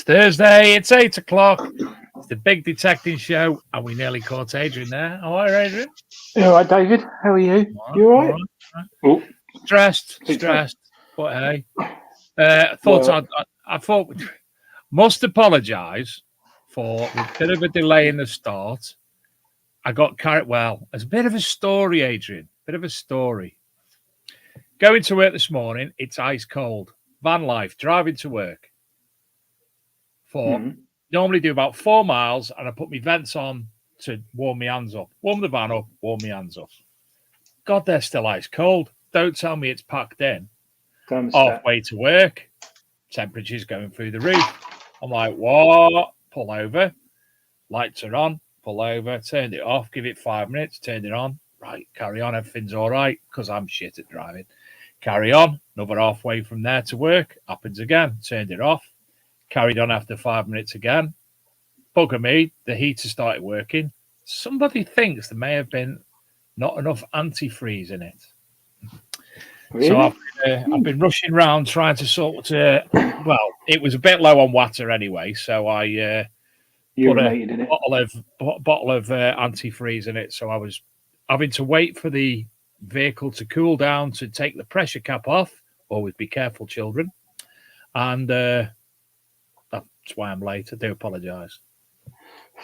It's Thursday, it's 8 o'clock. It's the big detecting show, and we nearly caught Adrian there. How are you, Adrian? You all right, David? How are you? You all right? All right. Stressed, but hey. I thought we must apologise for a bit of a delay in the start. I got carried. Well, it's a bit of a story, Adrian. Bit of a story. Going to work this morning, it's ice cold. Van life, driving to work. Normally do about 4 miles, and I put my vents on to warm my hands up. Warm the van up, warm my hands up. God, they're still ice cold. Don't tell me it's packed in. Halfway to work, temperature's going through the roof. I'm like, what? Pull over. Lights are on. Pull over. Turned it off. Give it 5 minutes. Turned it on. Right, carry on. Everything's all right because I'm shit at driving. Carry on. Another halfway from there to work. Happens again. Turned it off. Carried on after 5 minutes again. Bugger me. The heater started working. Somebody thinks there may have been not enough antifreeze in it. Really? So I've been rushing around trying to sort. Well, it was a bit low on water anyway, so I put a bottle of antifreeze in it. So I was having to wait for the vehicle to cool down to take the pressure cap off. Always be careful, children. And that's why I'm late. I do apologise.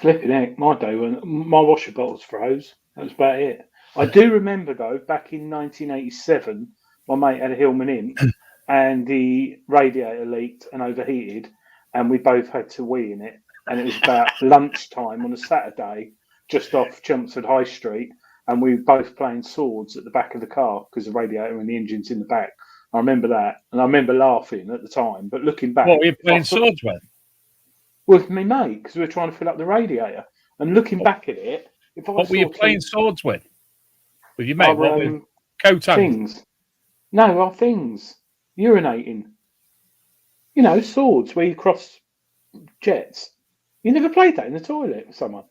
Flipping heck, my day when my washer bottles froze. That was about it. I do remember though, back in 1987, my mate had a Hillman Imp, and the radiator leaked and overheated, and we both had to wee in it. And it was about lunchtime on a Saturday, just off Chelmsford High Street, and we were both playing swords at the back of the car because the radiator and the engine's in the back. I remember that, and I remember laughing at the time. But looking back, what were you playing swords with? With me mate, because we were trying to fill up the radiator. And looking back at it, what were you playing swords with? With your mate? What were coat things? No, our things. Urinating. You know, swords where you cross jets. You never played that in the toilet with someone?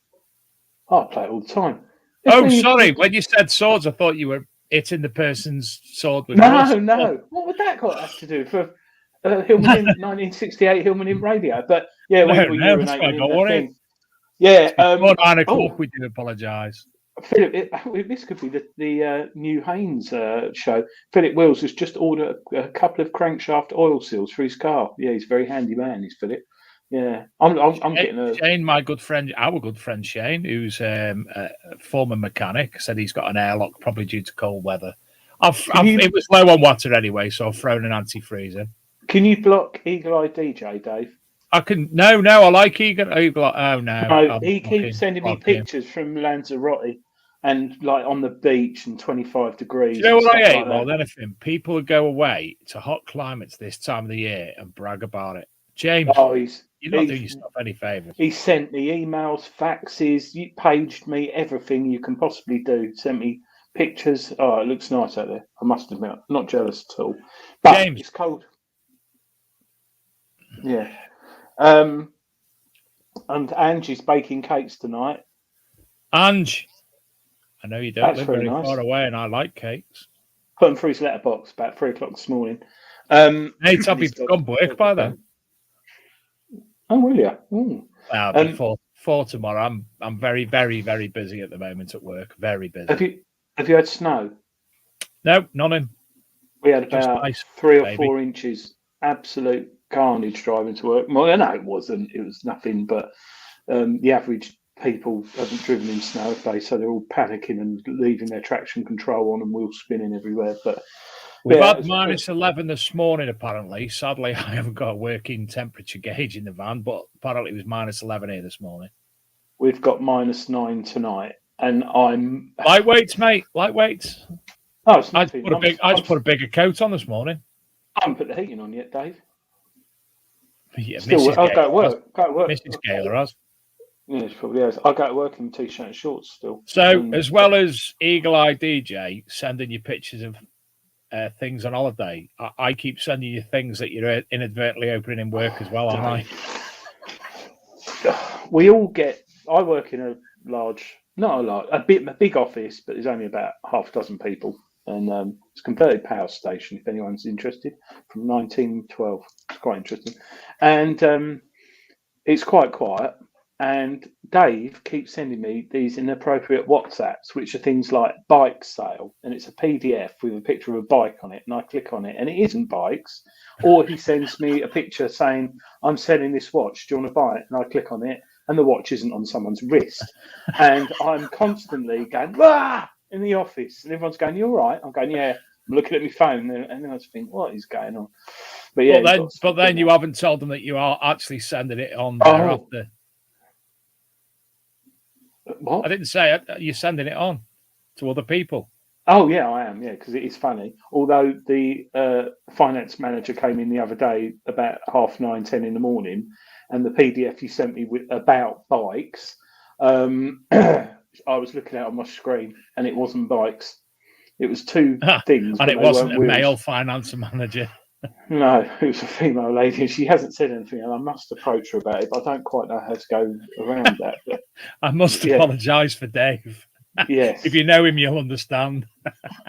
I play it all the time. Sorry. When you said swords, I thought you were hitting the person's sword with No. What would that have to do for Hillman 1968 Hillman Imp radio? But yeah, we were urinating in the thing. Yeah. 9 o'clock, we do apologise. Philip, this could be the new Haynes show. Philip Wills has just ordered a couple of crankshaft oil seals for his car. Yeah, he's a very handy man, he's Philip. Yeah, I'm getting a... Shane, our good friend Shane, who's a former mechanic, said he's got an airlock, probably due to cold weather. It was low on water anyway, so I've thrown an antifreeze in. Can you block Eagle Eye DJ, Dave? I can. No, I like Eagle Eye. Oh, no. He keeps sending me pictures from Lanzarote and like on the beach and 25 degrees. Do you know what I hate more than anything? People who go away to hot climates this time of the year and brag about it. James, you're not doing yourself any favours. He sent me emails, faxes, you paged me, everything you can possibly do. Sent me pictures. Oh, it looks nice out there. I must admit, I'm not jealous at all. But James, it's cold. Yeah. And Angie's baking cakes tonight. Ange, I know you don't live very far away, and I like cakes. Put them through his letterbox about 3 o'clock this morning. Hey, I'll be gone work by then. Oh, will you? Before tomorrow. I'm very, very, very busy at the moment at work. Very busy. Have you had snow? No, none. We had about 3 or 4 inches. Absolute carnage driving to work. Well, no, it wasn't. It was nothing. But the average people haven't driven in snow, so they're all panicking and leaving their traction control on and wheels spinning everywhere. But we've had minus 11 this morning, apparently. Sadly, I haven't got a working temperature gauge in the van, but apparently it was minus 11 here this morning. We've got minus 9 tonight, and I'm... Lightweights, mate. Lightweights. Oh, it's I just put a bigger coat on this morning. I haven't put the heating on yet, Dave. Yeah, I'll go to work. Mrs. Gaylor has. Yeah, she probably has. I'll go to work in t-shirt and shorts still. So, as well as Eagle Eye DJ sending you pictures of things on holiday, I keep sending you things that you're inadvertently opening in work as well, aren't I? We all get... I work in a big office, but there's only about half a dozen people. And it's a converted power station, if anyone's interested, from 1912. It's quite interesting. And it's quite quiet. And Dave keeps sending me these inappropriate WhatsApps, which are things like bike sale. And it's a PDF with a picture of a bike on it. And I click on it, and it isn't bikes. Or he sends me a picture saying, I'm selling this watch. Do you want to buy it? And I click on it, and the watch isn't on someone's wrist. And I'm constantly going, ah! in the office, and everyone's going, "You all right?" I'm going, "Yeah." I'm looking at my phone, and then I just think, "What is going on?" But yeah, but then you haven't told them that you are actually sending it on thereafter. What? I didn't say it. You're sending it on to other people. Oh yeah, I am. Yeah, because it is funny. Although the finance manager came in the other day about 9:30, 10 in the morning, and the PDF he sent me about bikes. I was looking at on my screen, and it wasn't bikes. It was 2 things, and it wasn't a male finance manager. No, it was a female lady. She hasn't said anything, and I must approach her about it, but I don't quite know how to go around that. But, I must apologise for Dave. Yes, if you know him, you'll understand.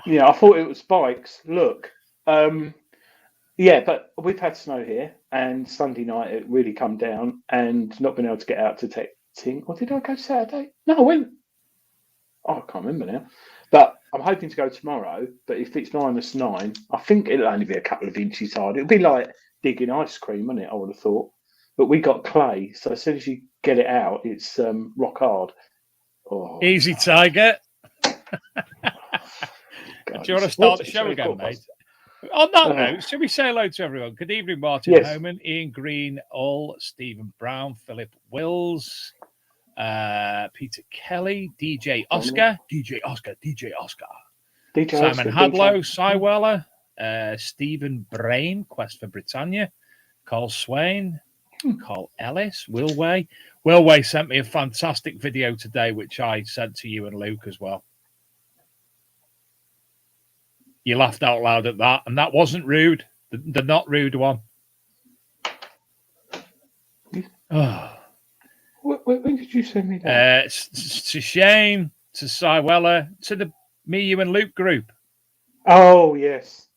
Yeah, I thought it was bikes. Look, yeah, but we've had snow here, and Sunday night it really come down, and not been able to get out to Ting. Or did I go Saturday? No, I went. Oh, I can't remember now. But I'm hoping to go tomorrow. But if it's minus 9, I think it'll only be a couple of inches hard. It'll be like digging ice cream, wouldn't it? I would have thought. But we got clay. So as soon as you get it out, it's rock hard. Oh, easy, Tiger. Do you want to start the show again, mate? On that note, should we say hello to everyone? Good evening, Martin Homan, Ian Green, Stephen Brown, Philip Wills, Peter Kelly, DJ Oscar, Simon Hadlow, Cy Weller, Stephen Brain, Quest for Britannia, Carl Swain, Carl Ellis, Will Way. Will Way sent me a fantastic video today, which I sent to you and Luke as well. You laughed out loud at that, and that wasn't rude. The not rude one. Oh. When did you send me that? To Shane, to Cy Weller, to the Me, You and Luke group. Oh, yes.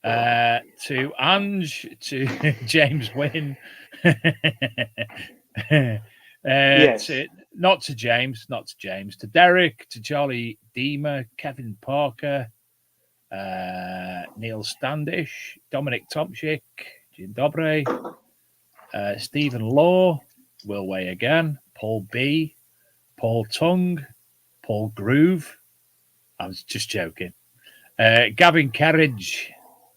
To Ange, to James Wynn. Yes. Not to James, to Derek, to Charlie Deemer, Kevin Parker, Neil Standish, Dominic Tomczyk, Jim Dobre, Stephen Law, Will Way again, Paul B, Paul Tung, Paul Groove. I was just joking. Gavin Kerridge,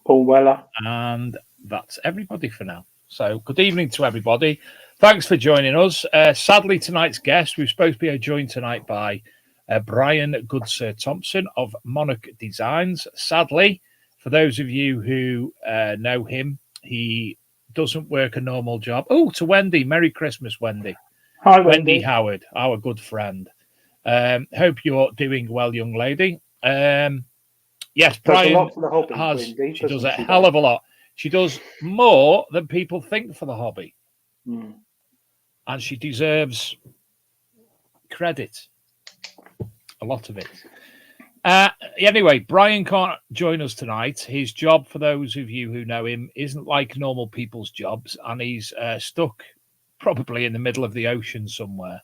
Paul Weller, and that's everybody for now. So good evening to everybody. Thanks for joining us. Sadly, tonight's guest, we're supposed to be joined tonight by Brian Goodsir Thompson of Monarch Designs. Sadly, for those of you who know him, he doesn't work a normal job. Oh, to Wendy. Merry Christmas, Wendy. Hi, Wendy Howard, our good friend. Hope you're doing well, young lady. Yes, Brian she does a hell of a lot. She does more than people think for the hobby. And she deserves credit. A lot of it. Anyway, Brian can't join us tonight. His job, for those of you who know him, isn't like normal people's jobs, and he's stuck probably in the middle of the ocean somewhere.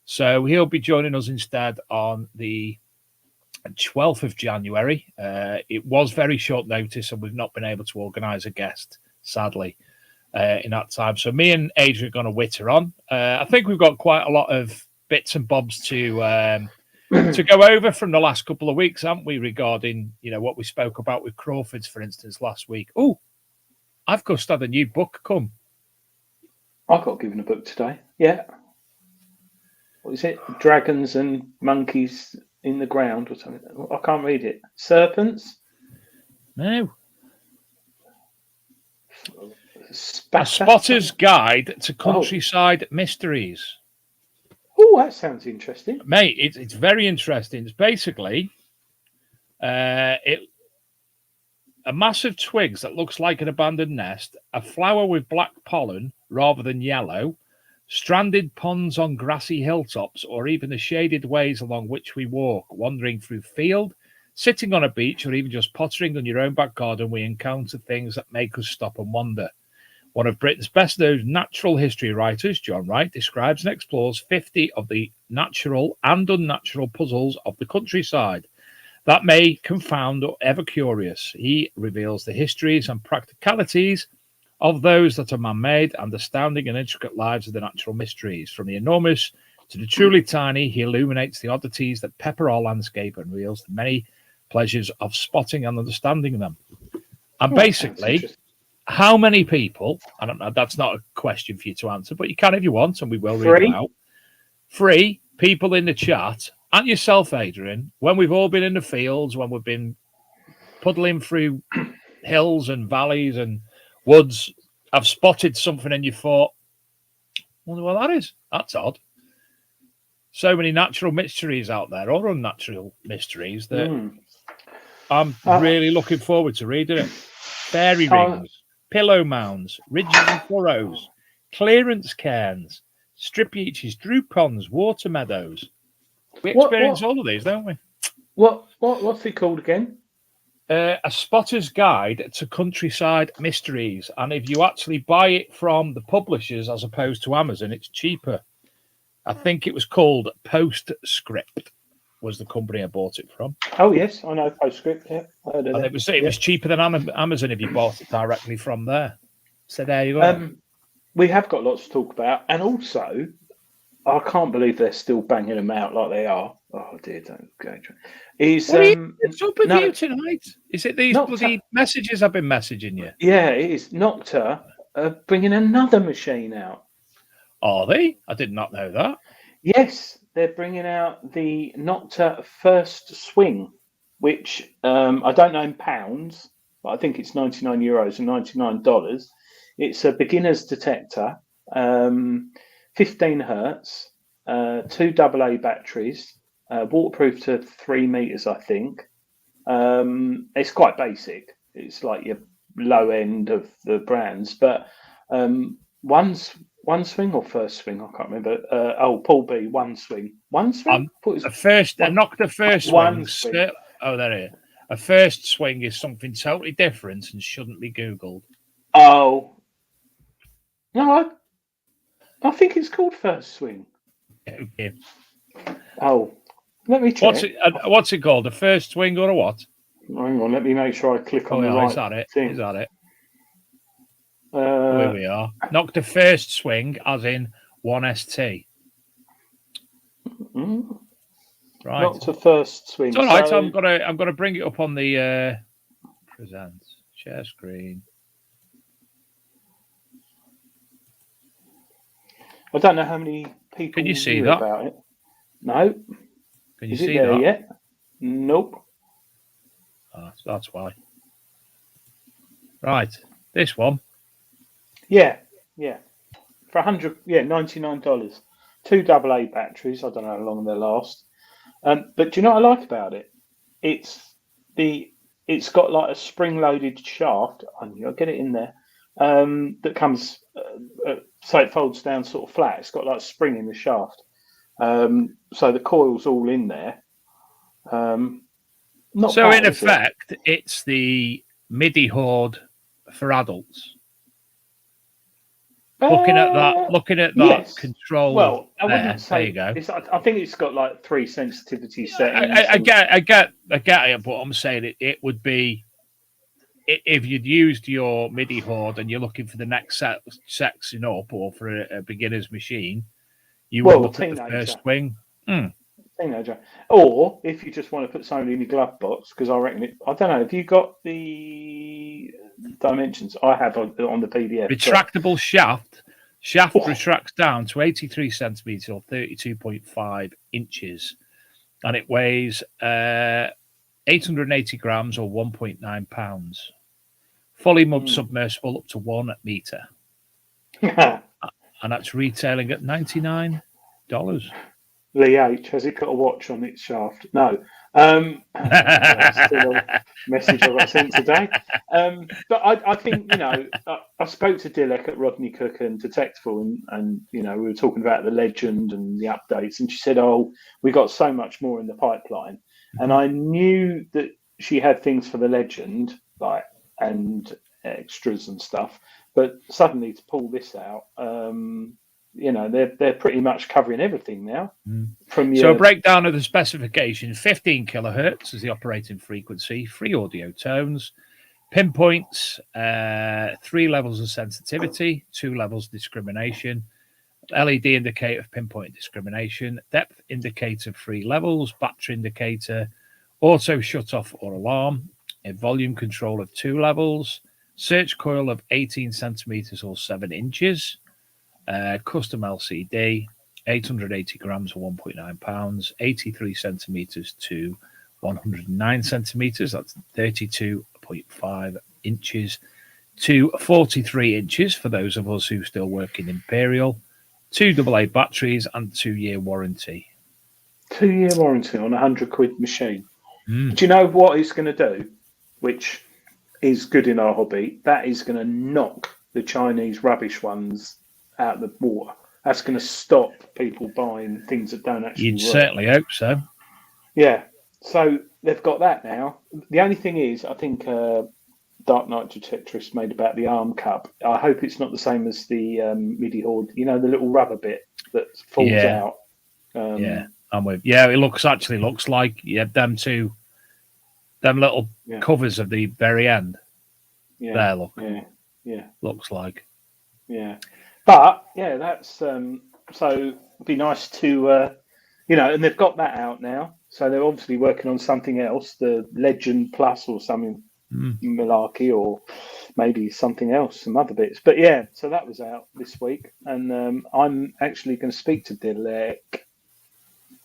So he'll be joining us instead on the 12th of January. It was very short notice, and we've not been able to organise a guest, sadly, in that time. So me and Adrian are going to witter on. I think we've got quite a lot of bits and bobs to go over from the last couple of weeks, haven't we, regarding, what we spoke about with Crawford's, for instance, last week. Oh, I've just had a new book come. I got given a book today. Yeah. What is it? Dragons and Monkeys in the Ground or something. I can't read it. Serpents? No. A Spotter's Guide to Countryside Mysteries. Oh, that sounds interesting. Mate, it's very interesting. It's basically a massive twigs that looks like an abandoned nest, a flower with black pollen rather than yellow, stranded ponds on grassy hilltops, or even the shaded ways along which we walk, wandering through field, sitting on a beach, or even just pottering on your own back garden, we encounter things that make us stop and wonder. One of Britain's best-known natural history writers, John Wright, describes and explores 50 of the natural and unnatural puzzles of the countryside that may confound or ever curious. He reveals the histories and practicalities of those that are man-made and astounding and intricate lives of the natural mysteries. From the enormous to the truly tiny, he illuminates the oddities that pepper our landscape and reveals the many pleasures of spotting and understanding them. And basically, how many people, I don't know, that's not a question for you to answer, but you can if you want, and we will read it out. 3 people in the chat, and yourself, Adrian, when we've all been in the fields, when we've been puddling through hills and valleys and woods, I've spotted something and you thought, wonder what that is. That's odd. So many natural mysteries out there, or unnatural mysteries, that I'm really looking forward to reading it. Fairy rings, pillow mounds, ridges and furrows, clearance cairns, strip yeeches, drew ponds, water meadows. We experience all of these, don't we? What's it called again? A Spotter's Guide to Countryside Mysteries. And if you actually buy it from the publishers as opposed to Amazon, it's cheaper. I think it was called Postscript, was the company I bought it from. Oh, yes, I know Postscript. Yeah, I heard of and it was cheaper than Amazon if you bought it directly from there. So there you go. We have got lots to talk about. And also, I can't believe they're still banging them out like they are. Oh dear, don't go. What's up with no, you tonight? Is it these Nocta, bloody messages I've been messaging you? Yeah, it is. Nocta bringing another machine out. Are they? I did not know that. Yes, they're bringing out the Nocta First Swing, which I don't know in pounds, but I think it's €99 and $99. It's a beginner's detector, 15 hertz, 2 AA batteries, waterproof to 3 meters, I think. It's quite basic. It's like your low end of the brands, but one swing or first swing, I can't remember. Paul B, one swing. One swing? A Nocta first one swing. Oh, there it is. A first swing is something totally different and shouldn't be Googled. Oh. No, I think it's called first swing. Okay. Oh, let me check. What's it called? A first swing or a what? Hang on, let me make sure I click on the right thing. Is that it? Here we are. Nocta first swing, as in 1ST. Mm-hmm. Right. Nocta first swing. It's all right. So I'm gonna bring it up on the present share screen. I don't know how many people can you see that about it. No. Can you see that yet? Nope. Oh, that's why. Right, this one. Yeah. For $99. 2 AA batteries. I don't know how long they last. But do you know what I like about it? It's got like a spring-loaded shaft. I'll get it in there. That comes so it folds down sort of flat. It's got like a spring in the shaft. So the coil's all in there. So in effect, it's the MIDI Horde for adults. Looking at that yes. control. Well, I wouldn't say. There you go. I think it's got like 3 sensitivity settings. I get it, but I'm saying it would be if you'd used your MIDI Horde and you're looking for the next section up or for a beginner's machine, you would look at the first swing. Teenager, or if you just want to put something in your glove box, because I reckon I don't know. Have you got the dimensions? I have on the PDF. Retractable shaft retracts down to 83 centimeters or 32.5 inches, and it weighs 880 grams or 1.9 pounds. Fully submersible up to 1 meter, and that's retailing at $99. Lee H, has it got a watch on its shaft? No. That's still a message I got sent today. But I think, I spoke to Dilek at Rodney Cook and Detectable, and we were talking about the Legend and the updates, and she said, we got so much more in the pipeline. And I knew that she had things for the Legend, and extras and stuff, but suddenly to pull this out, they're pretty much covering everything now. So a breakdown of the specification: 15 kilohertz is the operating frequency, 3 audio tones, pinpoints, 3 levels of sensitivity, 2 levels of discrimination, LED indicator of pinpoint discrimination, depth indicator 3 levels, battery indicator, auto shut off or alarm, a volume control of 2 levels, search coil of 18 centimeters or 7 inches. Custom LCD, 880 grams or 1.9 pounds, 83 centimeters to 109 centimeters. That's 32.5 inches to 43 inches for those of us who still work in Imperial. 2 AA batteries and 2-year warranty. 2-year warranty on £100 machine. Do you know what it's going to do? Which is good in our hobby. That is going to knock the Chinese rubbish ones out of the water. That's going to stop people buying things that don't actually work. You'd certainly hope so. Yeah. So they've got that now. The only thing is, I think Dark Knight Detectorist made about the arm cup. I hope it's not the same as the MIDI Horde. The little rubber bit that falls out. I'm with. Yeah, it looks like them little covers of the very end. Yeah. There, look. Yeah. Looks like. Yeah. But that's So it'd be nice to, and they've got that out now. So they're obviously working on something else, the Legend Plus or something malarkey, or maybe something else, some other bits. But yeah, so that was out this week, and I'm actually going to speak to Dilek.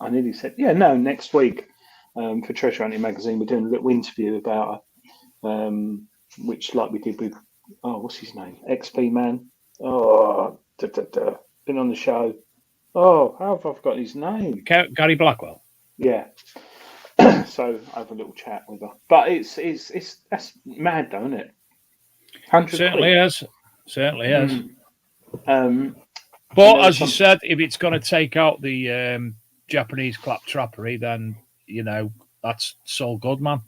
I nearly said, next week for Treasure Hunting Magazine. We're doing a little interview about which, like we did with, what's his name? XP Man. Been on the show. Oh, how have I forgotten his name? Gary Blackwell. Yeah. So I have a little chat with her. But it's that's mad though, isn't it? Certainly is. Certainly is. But as you said, if it's going to take out the Japanese claptrappery, then that's Saul Goodman.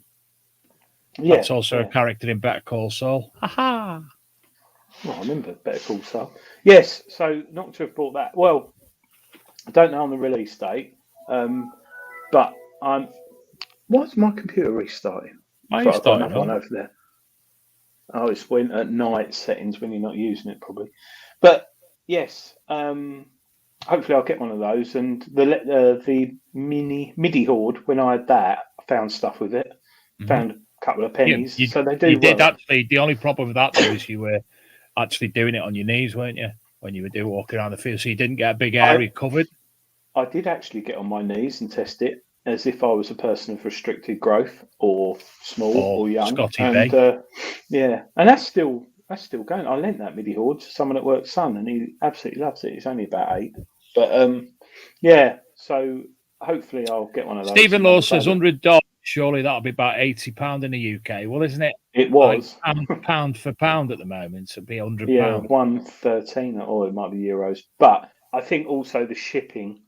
Yeah, that's also a character in Better Call Saul. Well, I remember Better Call Saul. Yes, so not to have bought that. Well, I don't know on the release date, but why's my computer restarting? I've got another one over there. Oh, it's when at night settings when you're not using it, probably. But yes, hopefully I'll get one of those. And the MIDI Horde, when I had that, I found stuff with it. Found a couple of pennies. So they do. You did actually. The only problem with that though is you were actually doing it on your knees, weren't you? When you were walking around the field, so you didn't get a big area covered. I did actually get on my knees and test it as if I was a person of restricted growth or small or young. Scotty and and that's still going. I lent that MIDI Horde to someone at work, son, and he absolutely loves it. He's only about 8, but so hopefully I'll get one of those. Stephen Law says $100. Surely that'll be about £80 in the UK. Well, isn't it? It was pound for pound at the moment, so it'd be £100. Yeah, 113, or it might be euros. But I think also the shipping,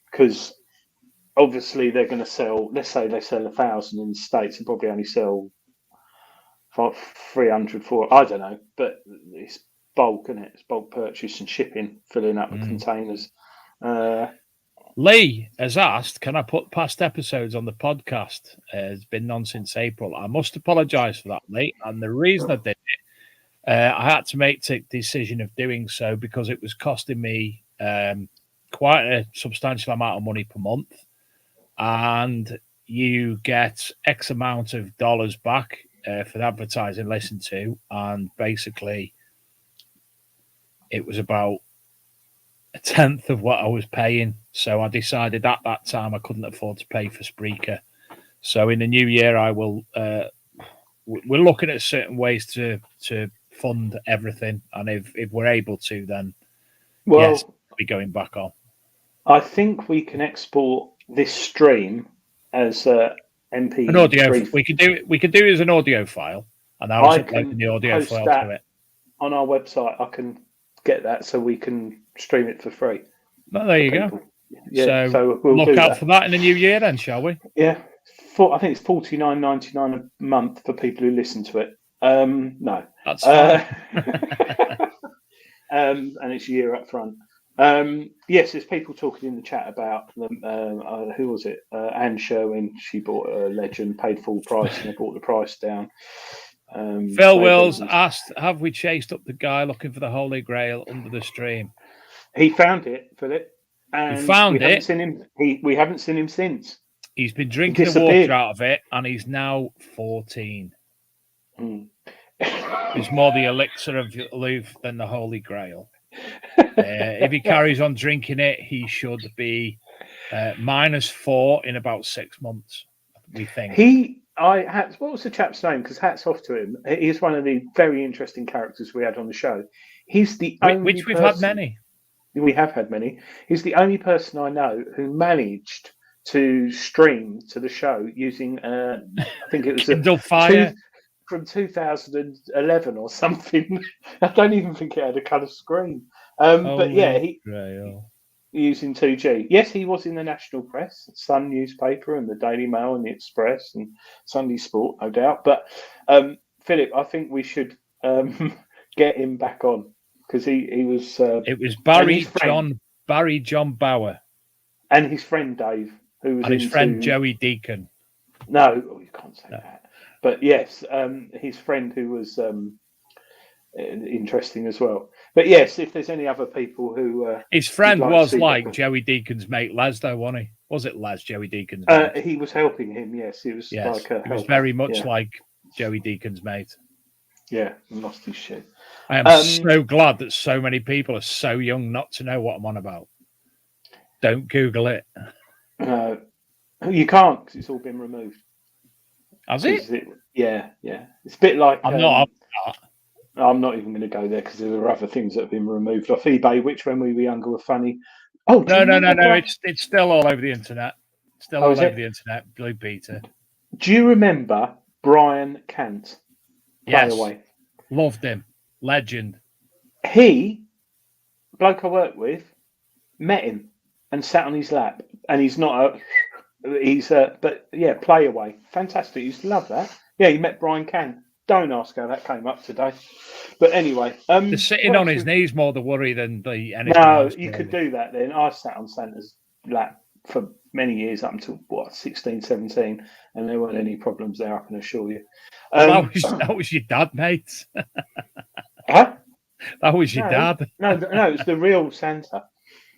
because obviously they're going to sell. Let's say they sell 1,000 in the States and probably only sell 300 for. I don't know, but it's bulk, isn't it? It's bulk purchase and shipping, filling up the containers. Lee has asked, can I put past episodes on the podcast? It's been on since April. I must apologise for that, Lee. And the reason I did it, I had to make the decision of doing so because it was costing me quite a substantial amount of money per month. And you get X amount of dollars back for the advertising listened to. And basically, it was about a tenth of what I was paying. So I decided at that time I couldn't afford to pay for Spreaker. So in the new year, I will. We're looking at certain ways to fund everything, and if we're able to, then yes, we'll be going back on. I think we can export this stream as MP. An audio. We can do it. We can do it as an audio file, and I was uploading the audio file to it on our website. I can get that so we can stream it for free. Well, there you go. Yeah, so we'll look out for that in the new year, then, shall we? Yeah, I think it's $49.99 a month for people who listen to it. No, that's fine. And it's a year up front. Yes, there's people talking in the chat about them. Who was it? Anne Sherwin. She bought a Legend, paid full price, and they brought the price down. Phil Wills asked, "Have we chased up the guy looking for the Holy Grail under the stream?" He found it, Philip. And he found it. We haven't seen him since. He's been drinking the water out of it, and he's now 14. It's more the elixir of Louvre than the Holy Grail. If he carries on drinking it, he should be -4 in about 6 months, we think. What was the chap's name? Because hats off to him. He's one of the very interesting characters we had on the show. He's the only which we've had many. We have had many. He's the only person I know who managed to stream to the show using, I think it was Kindle Fire from 2011 or something. I don't even think it had a colour screen. But yeah, using 2G. Yes, he was in the national press, Sun newspaper, and the Daily Mail, and the Express, and Sunday Sport, no doubt. But Philip, I think we should get him back on. Because he was. It was Barry John Bauer, and his friend Dave, who was and his friend Joey Deacon. No, you can't say that. But yes, his friend who was interesting as well. But yes, if there's any other people who his friend was like Joey Deacon's mate Les, though, wasn't he? Was it Les, Joey Deacon's mate? He was helping him. Yes, he was like a. He was very much like Joey Deacon's mate. Yeah, lost his shit. I am so glad that so many people are so young not to know what I'm on about. Don't Google it. You can't because it's all been removed. Has it? Yeah. It's a bit like I'm not even going to go there because there are other things that have been removed off eBay, which when we were younger were funny. Oh, no. It's still all over the internet. Still all over the internet, Blue Peter. Do you remember Brian Cant? Yes. Loved him. Legend. He, bloke I worked with, met him and sat on his lap. And he's not but yeah, play away. Fantastic. Used to love that. Yeah, he met Brian Cant. Don't ask how that came up today. But anyway. The sitting on his knees more the worry than the anything else. No, you could do that then. I sat on Santa's lap for many years up until 16, 17, and there weren't any problems there, I can assure you. That was your dad, mate. Huh? That was your dad. No, it's the real Santa.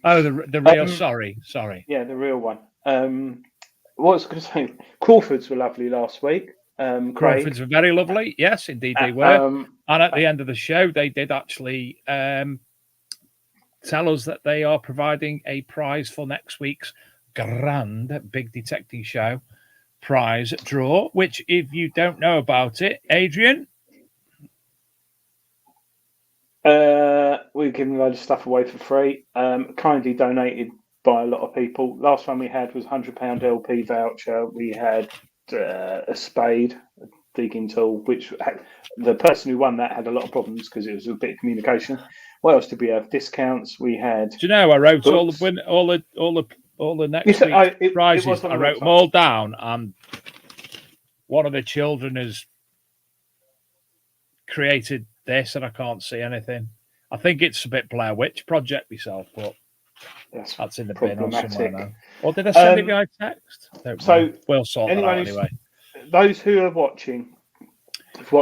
Oh, the real. Sorry. Yeah, the real one. What was I going to say? Crawfords were lovely last week. Crawfords were very lovely. Yes, indeed they were. And at the end of the show, they did actually tell us that they are providing a prize for next week's grand Big Detecting Show prize draw, which, if you don't know about it, Adrian? We're giving a load of stuff away for free. Kindly donated by a lot of people. Last one we had was £100 LP voucher. We had a spade, a digging tool, which the person who won that had a lot of problems because it was a bit of communication. What else did we have? Discounts. We had. Do you know I wrote all the next week's prizes? I wrote them all down, and one of the children has created this, and I can't see anything. I think it's a bit Blair Witch Project myself, but that's in the bin or somewhere now. Or did I send it via text? We'll sort that out anyway. Those who are watching,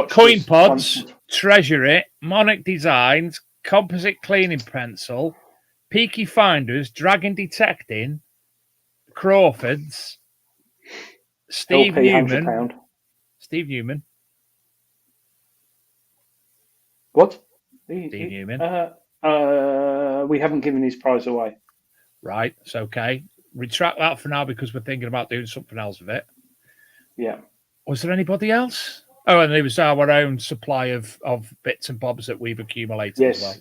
Coin Pods, Treasure It, Monarch Designs, Composite Cleaning Pencil, Peaky Finders, Dragon Detecting, Crawfords, Steve Newman. Steve Newman. What? Steve Newman. We haven't given his prize away. Right, it's okay. Retract that for now because we're thinking about doing something else with it. Yeah. Was there anybody else? Oh, and there was our own supply of bits and bobs that we've accumulated as well.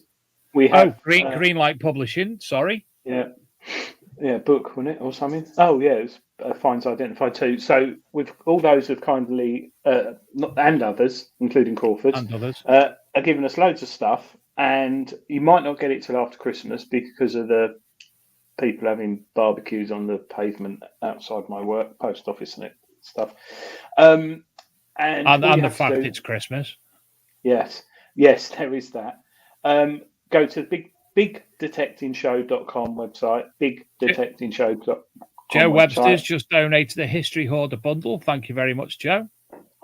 We have. Green Light Publishing, sorry. Yeah. Yeah, book, wasn't it, or something? Oh, yeah, it was Finds Identified too. So with all those who've kindly, and others, including Crawford, and others, are giving us loads of stuff, and you might not get it till after Christmas because of the people having barbecues on the pavement outside my work, post office and stuff. And the fact it's Christmas. Yes, there is that. Go to the bigdetectingshow.com website, bigdetectingshow.com. Joe Webster's just donated a History Hoarder bundle. Thank you very much, Joe.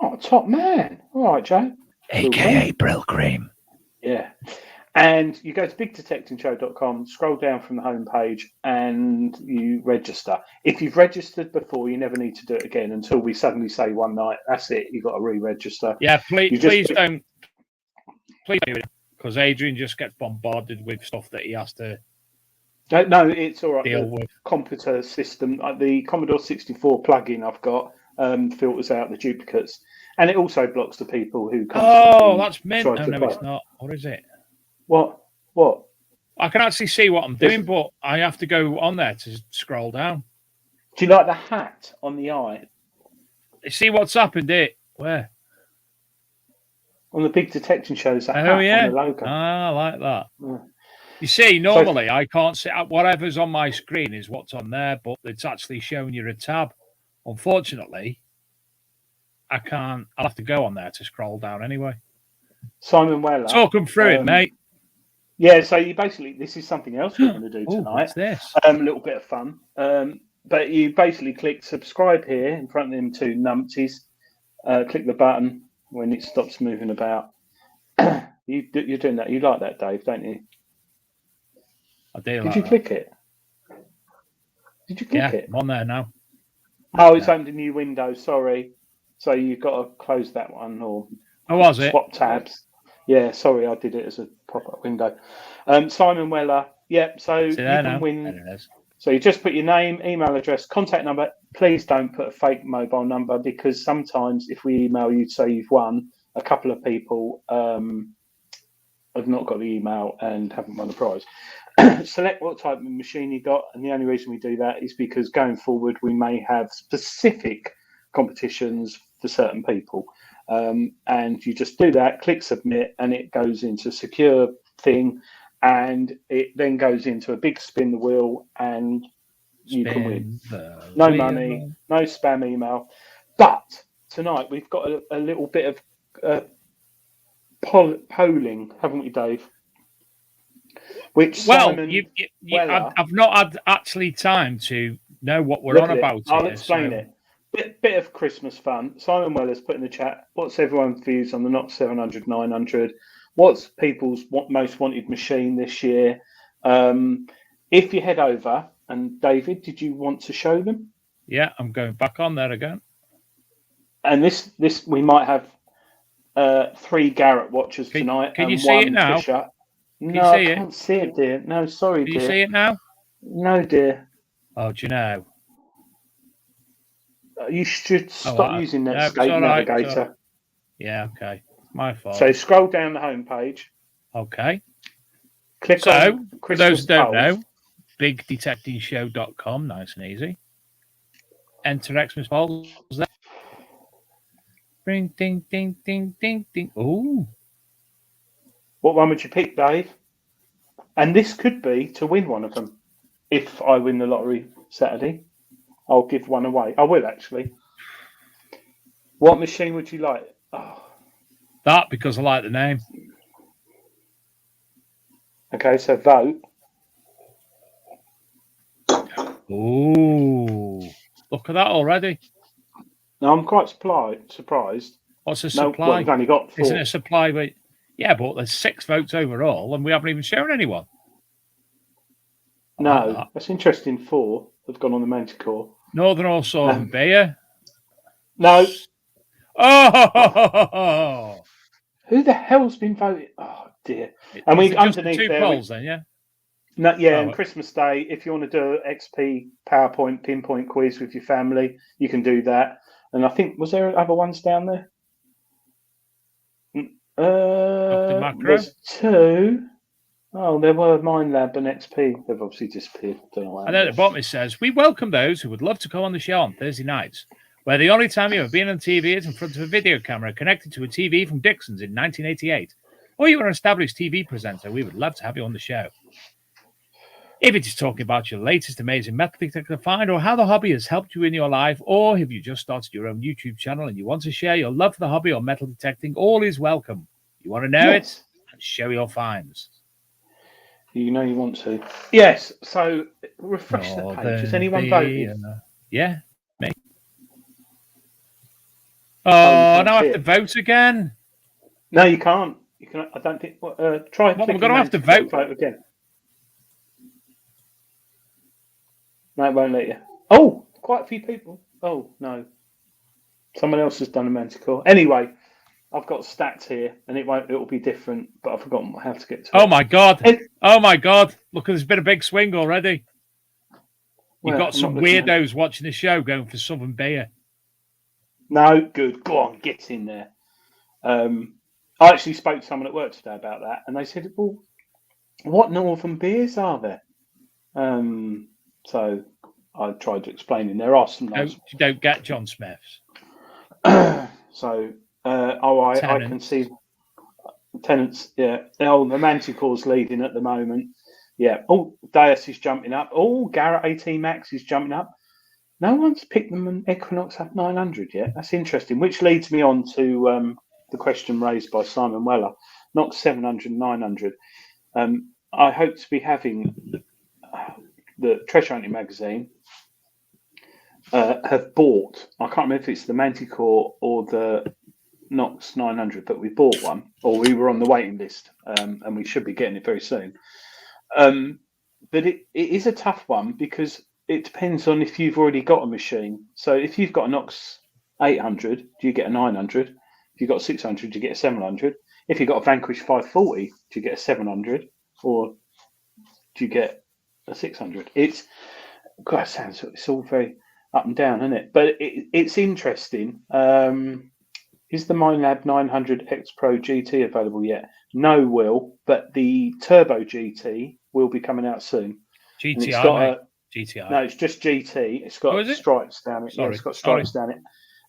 Oh, top man. All right, Joe. AKA Brill Cream. Yeah. And you go to bigdetectingshow.com, scroll down from the homepage, and you register. If you've registered before, you never need to do it again until we suddenly say one night, that's it, you've got to re-register. Yeah, please don't do it, because Adrian just gets bombarded with stuff that he has to No, it's all right. Deal with computer system, the Commodore 64 plugin I've got filters out the duplicates, and it also blocks the people who. Oh, that's mint. No, it's not. What is it? What? I can actually see what I'm doing, but I have to go on there to scroll down. Do you like the hat on the eye? See what's happened here? Where? On the Big Detection Shows. That hat on the logo. I like that. Yeah. You see, normally I can't see whatever's on my screen is what's on there, but it's actually showing you a tab. Unfortunately, I can't. I'll have to go on there to scroll down anyway. Simon Weller. Talk them through it, mate. Yeah, so you basically, this is something else we're going to do tonight. What's this? A little bit of fun. But you basically click subscribe here in front of them two numpties. Click the button when it stops moving about. You're doing that. You like that, Dave, don't you? I do. Did you click it? Did you click it? I'm on there now. Oh, it's opened a new window. Sorry. So you've got to close that one or swap tabs. Yeah, sorry, I did it as a pop-up window. Simon Weller. Yeah, so you can win. There it is. So you just put your name, email address, contact number. Please don't put a fake mobile number, because sometimes if we email you to say you've won, a couple of people have not got the email and haven't won the prize. Select what type of machine you got, and the only reason we do that is because going forward we may have specific competitions for certain people, and you just do that, click submit, and it goes into a secure thing, and it then goes into a big spin the wheel, and you can win. No money, no spam email. But tonight we've got a little bit of polling, haven't we, Dave? Which I've not had actually time to know what we're on about. I'll explain it. Bit of Christmas fun. Simon Weller's put in the chat, what's everyone's views on the Knox 700, 900? What's people's most wanted machine this year? If you head over, and David, did you want to show them? Yeah, I'm going back on there again. And this we might have 3 Garrett watchers tonight. Can you see it now? Fisher. No, I can't see it, dear. No, sorry, dear. Can you see it now? No, dear. Oh, do you know? You should stop using Netscape Navigator. Yeah, okay. My fault. So scroll down the homepage. Okay. Click on for those who don't know, bigdetectingshow.com, nice and easy. Enter Xmas polls there. Ring, ding, ding, ding, ding, ding. Ooh. What one would you pick, Dave? And this could be to win one of them. If I win the lottery Saturday, I'll give one away. I will, actually. What machine would you like? Oh. That, because I like the name. Okay, so vote. Ooh. Look at that already. No, I'm quite surprised. What's a supply? No, well, we've only got 4. Isn't it a supply? But yeah, but there's 6 votes overall, and we haven't even shown anyone. No, that's interesting. 4 have gone on the Manticore. Northern or Southern Beer? No. Oh! Who the hell's been voting? Oh dear! And we underneath 2 there. polls, then, yeah. No, yeah, and Christmas Day, if you want to do an XP PowerPoint pinpoint quiz with your family, you can do that. And I think, was there other ones down there? There's 2. Oh, there were MindLab and XP. They've obviously disappeared. Don't know why. And then at the bottom it says, we welcome those who would love to come on the show on Thursday nights, where the only time you have been on TV is in front of a video camera connected to a TV from Dixon's in 1988. Or you are an established TV presenter, we would love to have you on the show. If it is talking about your latest amazing metal detector find, or how the hobby has helped you in your life, or if you just started your own YouTube channel and you want to share your love for the hobby or metal detecting, all is welcome. You want to know it? And show your finds. You know you want to. Yes, so refresh the page. Has anyone voted? Yeah, me. Oh, now I have to vote again. No, you can't. You can. I don't think. Try. Well, I'm going to have to vote again. No, it won't let you. Oh, quite a few people. Oh no, someone else has done a Manticore. Anyway, I've got stats here, and it will be different, but I've forgotten how to get to it. Oh my god! Oh my god! Look, there's been a big swing already. You've got some weirdos watching the show going for Southern Beer. No, good. Go on, get in there. I actually spoke to someone at work today about that, and they said, "Well, what Northern beers are there?" So I tried to explain, and there are some nice. You don't get John Smith's. So, I can see Tenants. Yeah. Oh, the Manticore's leading at the moment. Yeah. Oh, Deus is jumping up. Oh, Garrett 18 Max is jumping up. No one's picked them an Equinox up 900 yet. That's interesting. Which leads me on to the question raised by Simon Weller. Knox 700, 900. I hope to be having the Treasure Hunting magazine have bought. I can't remember if it's the Manticore or the Knox 900, but we bought one, or we were on the waiting list, and we should be getting it very soon. But it is a tough one because it depends on if you've already got a machine. So if you've got a Knox 800, do you get a 900? If you've got 600, do you get a 700? If you've got a Vanquish 540, do you get a 700? Or do you get a 600? It's all very up and down, isn't it? But it's interesting. Is the Minelab 900 X Pro GT available yet? No, Will, but the Turbo GT will be coming out soon. GTI, GTI. No, it's just GT. It's got stripes down it. Sorry. Yeah, it's got stripes down it.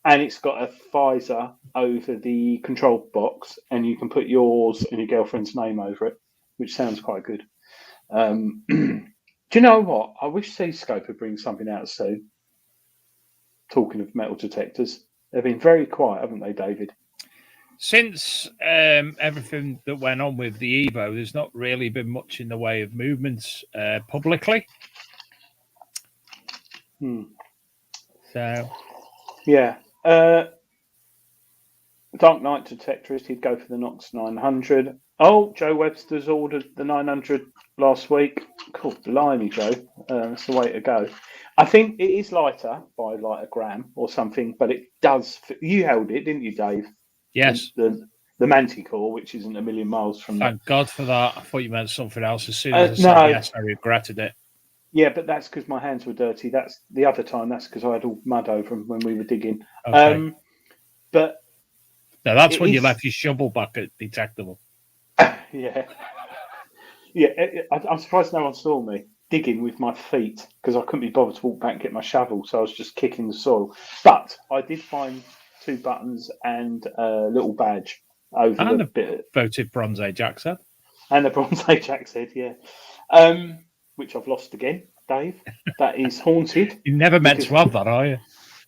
And it's got a visor over the control box, and you can put yours and your girlfriend's name over it, which sounds quite good. Do you know what? I wish Seascope would bring something out soon. Talking of metal detectors, they've been very quiet, haven't they, David? Since everything that went on with the Evo, there's not really been much in the way of movements publicly. So, yeah. Dark Knight detectorist, he'd go for the Knox 900. Oh, Joe Webster's ordered the 900 last week. Cool, blimey, Joe. That's the way to go. I think it is lighter by like a gram or something, but it does. You held it, didn't you, Dave? Yes. The Manticore, which isn't a million miles from. Thank God for that. I thought you meant something else. As soon as I said yes, I regretted it. Yeah, but that's because my hands were dirty. That's the other time. That's because I had all mud over them when we were digging. Okay. But no, that's when you left your shovel bucket detectable. Yeah. I'm surprised no one saw me digging with my feet because I couldn't be bothered to walk back and get my shovel, so I was just kicking the soil. But I did find 2 buttons and a little badge over and the bit. Voted Bronze Age axe head. And the Bronze Age axe head, yeah. Which I've lost again, Dave. That is haunted. You never meant to have that, are you?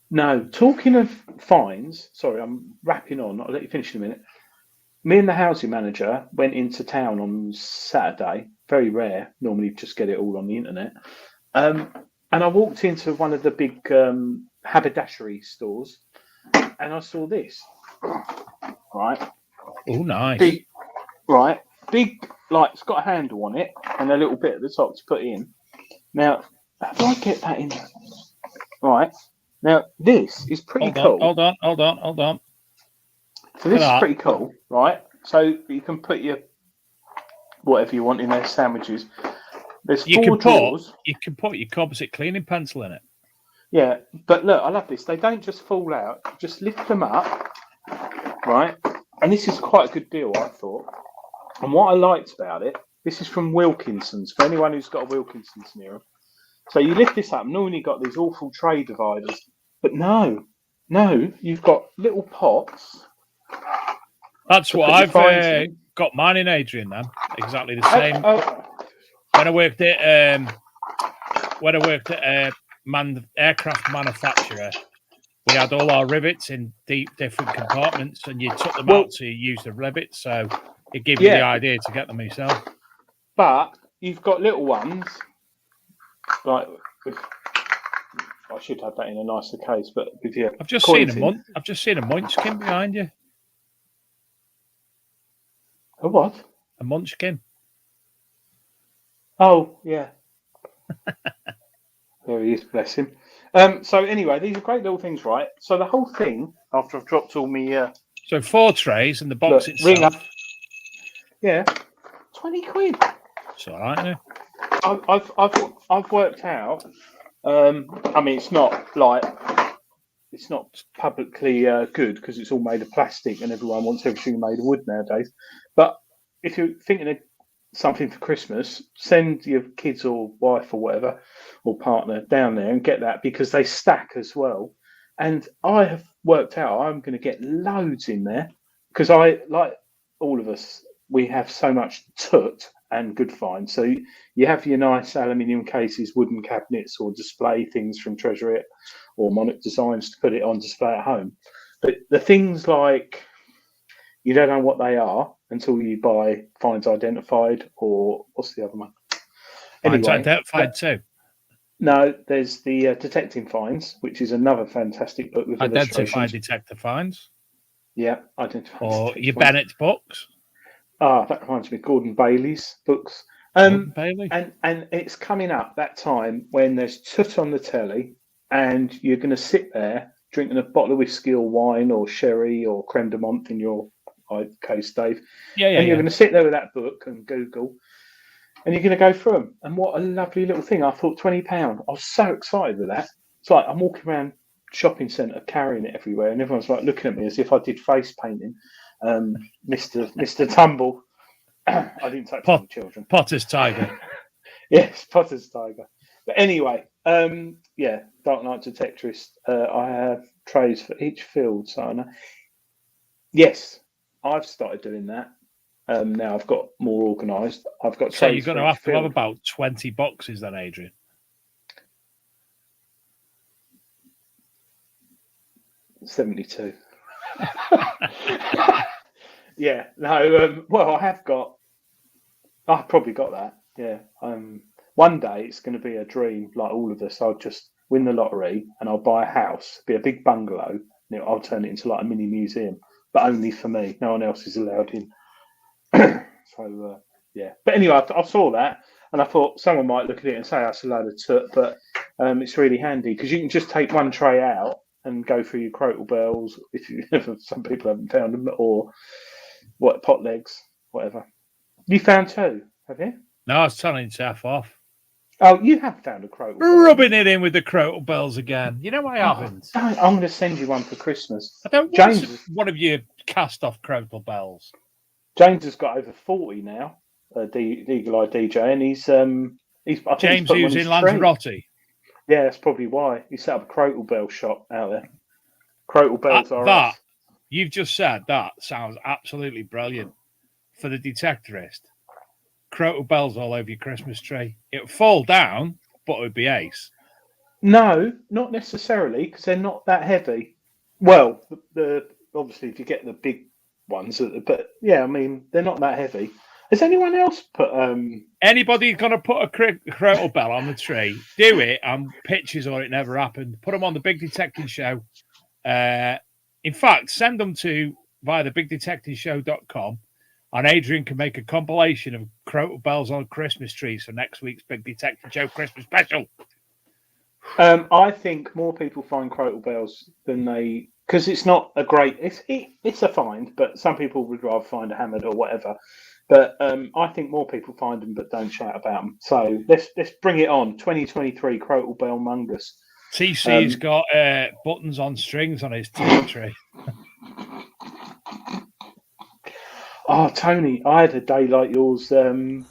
No. Talking of fines, sorry, I'm wrapping on. I'll let you finish in a minute. Me and the housing manager went into town on Saturday. Very rare. Normally just get it all on the internet. And I walked into one of the big haberdashery stores and I saw this. Right. Oh, nice. Big, like it's got a handle on it and a little bit at the top to put in. Now, how do I get that in? Right. Now, this is pretty cool. Hold on. So this is pretty cool, right? So you can put your whatever you want in there, sandwiches. There's 4 drawers. You can put your composite cleaning pencil in it. Yeah, but look, I love this. They don't just fall out. Just lift them up, right? And this is quite a good deal, I thought. And what I liked about it, this is from Wilkinson's, for anyone who's got a Wilkinson's near them. So you lift this up. Normally you've got these awful tray dividers. But no, you've got little pots. That's what I've got mine in Adrian, then. Exactly the same. When I worked at aircraft manufacturer, we had all our rivets in different compartments, and you took them out to use the rivets. So it gave me the idea to get them myself. But you've got little ones, like I should have that in a nicer case, but with your I've just seen a munchkin behind you. A what? A munchkin. Oh, yeah. There he is, bless him. So anyway, these are great little things, right? So the whole thing, after I've dropped all my... So 4 trays and the box itself. Ring up. Yeah. 20 quid. It's all right, isn't it? I've worked out... I mean, it's not publicly good because it's all made of plastic and everyone wants everything made of wood nowadays. But if you're thinking of something for Christmas, send your kids or wife or whatever or partner down there and get that because they stack as well. And I have worked out I'm going to get loads in there because I, like all of us, we have so much toot and good finds. So you have your nice aluminium cases, wooden cabinets, or display things from Treasury or Monarch Designs to put it on display at home. But the things like you don't know what they are until you buy Finds Identified, or what's the other one? Finds Identified too. No, there's the Detecting Finds, which is another fantastic book with Identified Detector Finds. Yeah, identify. Or your Bennett books. That reminds me, Gordon Bailey's books. Gordon Bailey. And it's coming up that time when there's Tut on the telly, and you're going to sit there drinking a bottle of whiskey or wine or sherry or creme de menthe in your case, Dave. And you're going to sit there with that book and Google, and you're going to go through them. And what a lovely little thing! I thought £20. I was so excited with that. It's like I'm walking around shopping centre carrying it everywhere, and everyone's like looking at me as if I did face painting. Mr. Tumble. I didn't take any children. Potter's Tiger. Yes, Potter's Tiger. But anyway, Dark Knight Detectorist. I have trays for each field, so I know. Yes, I've started doing that. Now I've got more organised. I've got. So you're going to have about 20 boxes then, Adrian. 72. Yeah, no. Well, I've probably got that. Yeah. One day it's going to be a dream, like all of us. I'll just win the lottery and I'll buy a house, be a big bungalow. I'll turn it into like a mini museum, but only for me. No one else is allowed in. So yeah. But anyway, I saw that and I thought someone might look at it and say that's a load of tut, but it's really handy because you can just take one tray out and go through your crotal bells if some people haven't found them, or pot legs, whatever. You found two, have you? No, I was telling Jeff off. Oh, you have found a crotal bell. Rubbing it in with the crotal bells again. You know I haven't. I'm going to send you one for Christmas. I don't want one of your cast-off crotal bells. James has got over 40 now, Eagle Eye DJ, and he's I think James who's in Lanzarote. Yeah, that's probably why. He set up a crotal bell shop out there. Crotal bells are that. You've just said that sounds absolutely brilliant for the Detectorist. Crotal bells all over your Christmas tree. It would fall down, but it would be ace. No, not necessarily, because they're not that heavy. Well, the obviously if you get the big ones, but yeah, I mean they're not that heavy. Has anyone else put? Anybody going to put a crotal bell on the tree? Do it and pictures or it never happened. Put them on the Big Detecting Show. In fact, send them to via the BigDetectiveShow.com, and Adrian can make a compilation of crotal bells on Christmas trees for next week's Big Detective Show Christmas special. I think more people find crotal bells than they, because it's not a great. It's a find, but some people would rather find a hammered or whatever. But I think more people find them but don't shout about them. So let's bring it on. 2023 crotal bell mungus. TC's got buttons on strings on his tea tree. Oh, Tony, I had a day like yours. I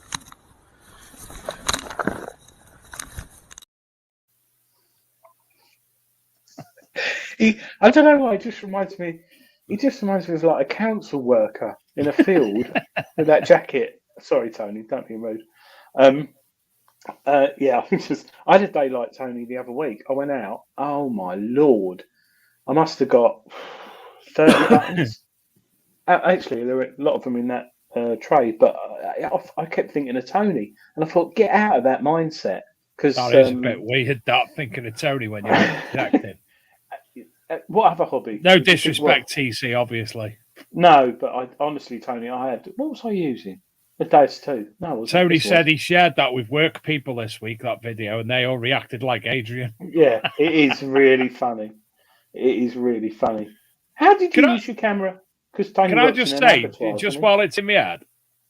don't know why. It just reminds me of like a council worker in a field with that jacket. Sorry, Tony, don't be rude. Yeah, I had a day like Tony the other week. I went out. Oh my Lord, I must have got 30 buttons. Actually, there were a lot of them in that tray, but I kept thinking of Tony, and I thought, get out of that mindset. Because that is a bit weird, that thinking of Tony when you're detective. What other hobby? No disrespect, TC, obviously. No, but honestly, Tony, what was I using? The Days too. No, Tony said he shared that with work people this week, that video, and they all reacted like Adrian. Yeah, it is really funny. It is really funny. How did you use your camera? Because Tony, can I just say, just while it's in my head,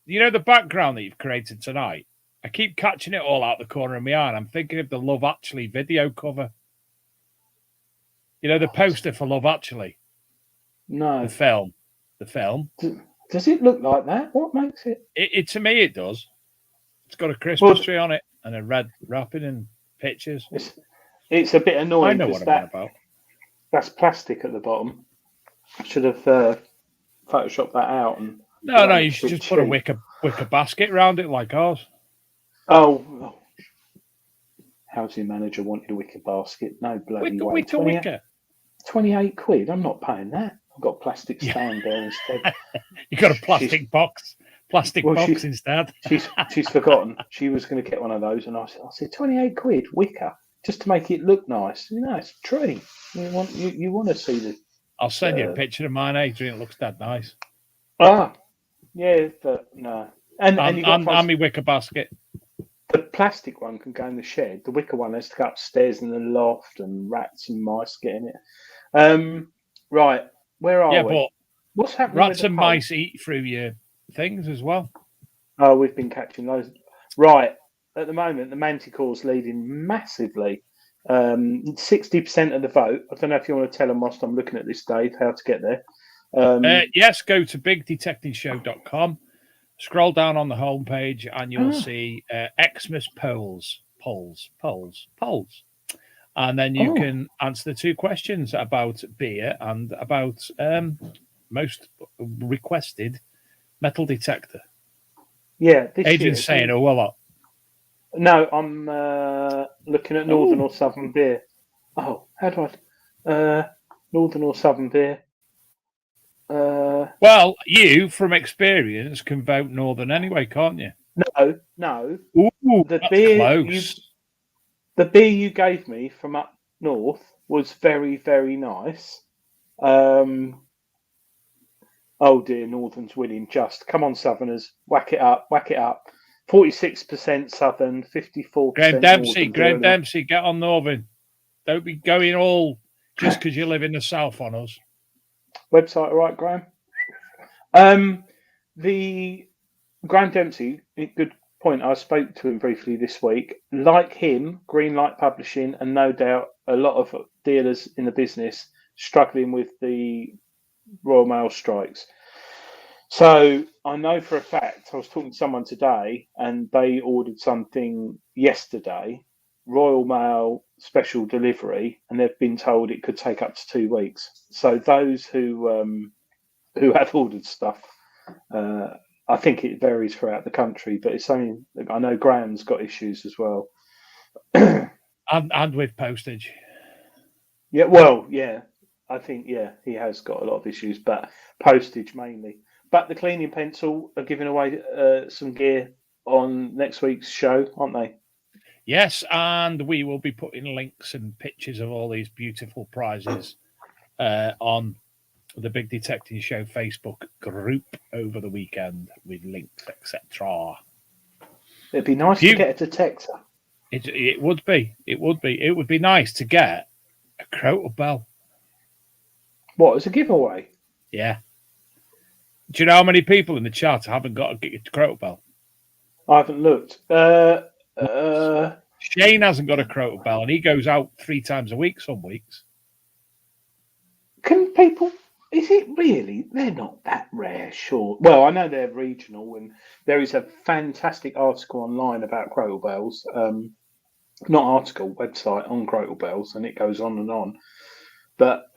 you know the background that you've created tonight? I keep catching it all out the corner of my eye, and I'm thinking of the Love Actually video cover. You know, the poster for Love Actually? No. The film. Does it look like that? What makes it? It to me, it does. It's got a Christmas tree on it and a red wrapping and pictures. It's a bit annoying. I know what I'm on about. That's plastic at the bottom. I should have photoshopped that out. And no, you should just put a wicker basket around it like ours. Oh. Housing manager wanted a wicker basket. No bloody way. Wicker. 28 quid. I'm not paying that. I've got a plastic stand there instead. You got a plastic box instead. She's forgotten. She was going to get one of those, and I said 28 quid wicker just to make it look nice. You know, it's a tree. You want to see the. I'll send you a picture of mine, Adrian. It looks that nice. Ah, yeah, but no. And you got my wicker basket. The plastic one can go in the shed. The wicker one has to go upstairs in the loft, and rats and mice get in it. Right, where are we? But what's happening? Rats and mice eat through your things as well. Oh, we've been catching those. Right, at the moment, the Manticore's leading massively. 60% of the vote. I don't know if you want to tell them whilst I'm looking at this, Dave, how to get there. Yes, go to bigdetectiveshow.com. Scroll down on the homepage and you'll see Xmas polls. And then you can answer the 2 questions about beer and about most requested metal detector. Yeah, Adrian's saying a lot. No, I'm looking at Northern or Southern beer. Oh, how do I? Northern or Southern beer? Well, you, from experience, can vote Northern anyway, can't you? No. Ooh, the beer you gave me from up north was very, very nice. Oh dear, Northern's winning. Just come on, Southerners, whack it up. 46% Southern, 54%. Graham Dempsey, get on Northern. Don't be going all just because you live in the south on us. Website, all right, Graham? The Graham Dempsey, good point. I spoke to him briefly this week. Like him, Greenlight Publishing, and no doubt a lot of dealers in the business struggling with the Royal Mail strikes. So I know for a fact, I was talking to someone today and they ordered something yesterday, Royal Mail special delivery, and they've been told it could take up to 2 weeks. So those who have ordered stuff, I think it varies throughout the country, but it's only, I know Graham's got issues as well. and with postage. Yeah, well, yeah, I think, he has got a lot of issues, but postage mainly. But the Cleaning Pencil are giving away some gear on next week's show, aren't they? Yes, and we will be putting links and pictures of all these beautiful prizes on the Big Detecting Show Facebook group over the weekend with links, etc. It'd be nice to get a detector. It would be. It would be nice to get a Crotal Bell. What, as a giveaway? Yeah. Do you know how many people in the chat haven't got a Crotal Bell? I haven't looked. Shane hasn't got a Crotal Bell, and he goes out 3 times a week some weeks. Can people... Is it really? They're not that rare, sure. Well, I know they're regional, and there is a fantastic article online about Crotal Bells. Not article, website on Crotal Bells, and it goes on and on. But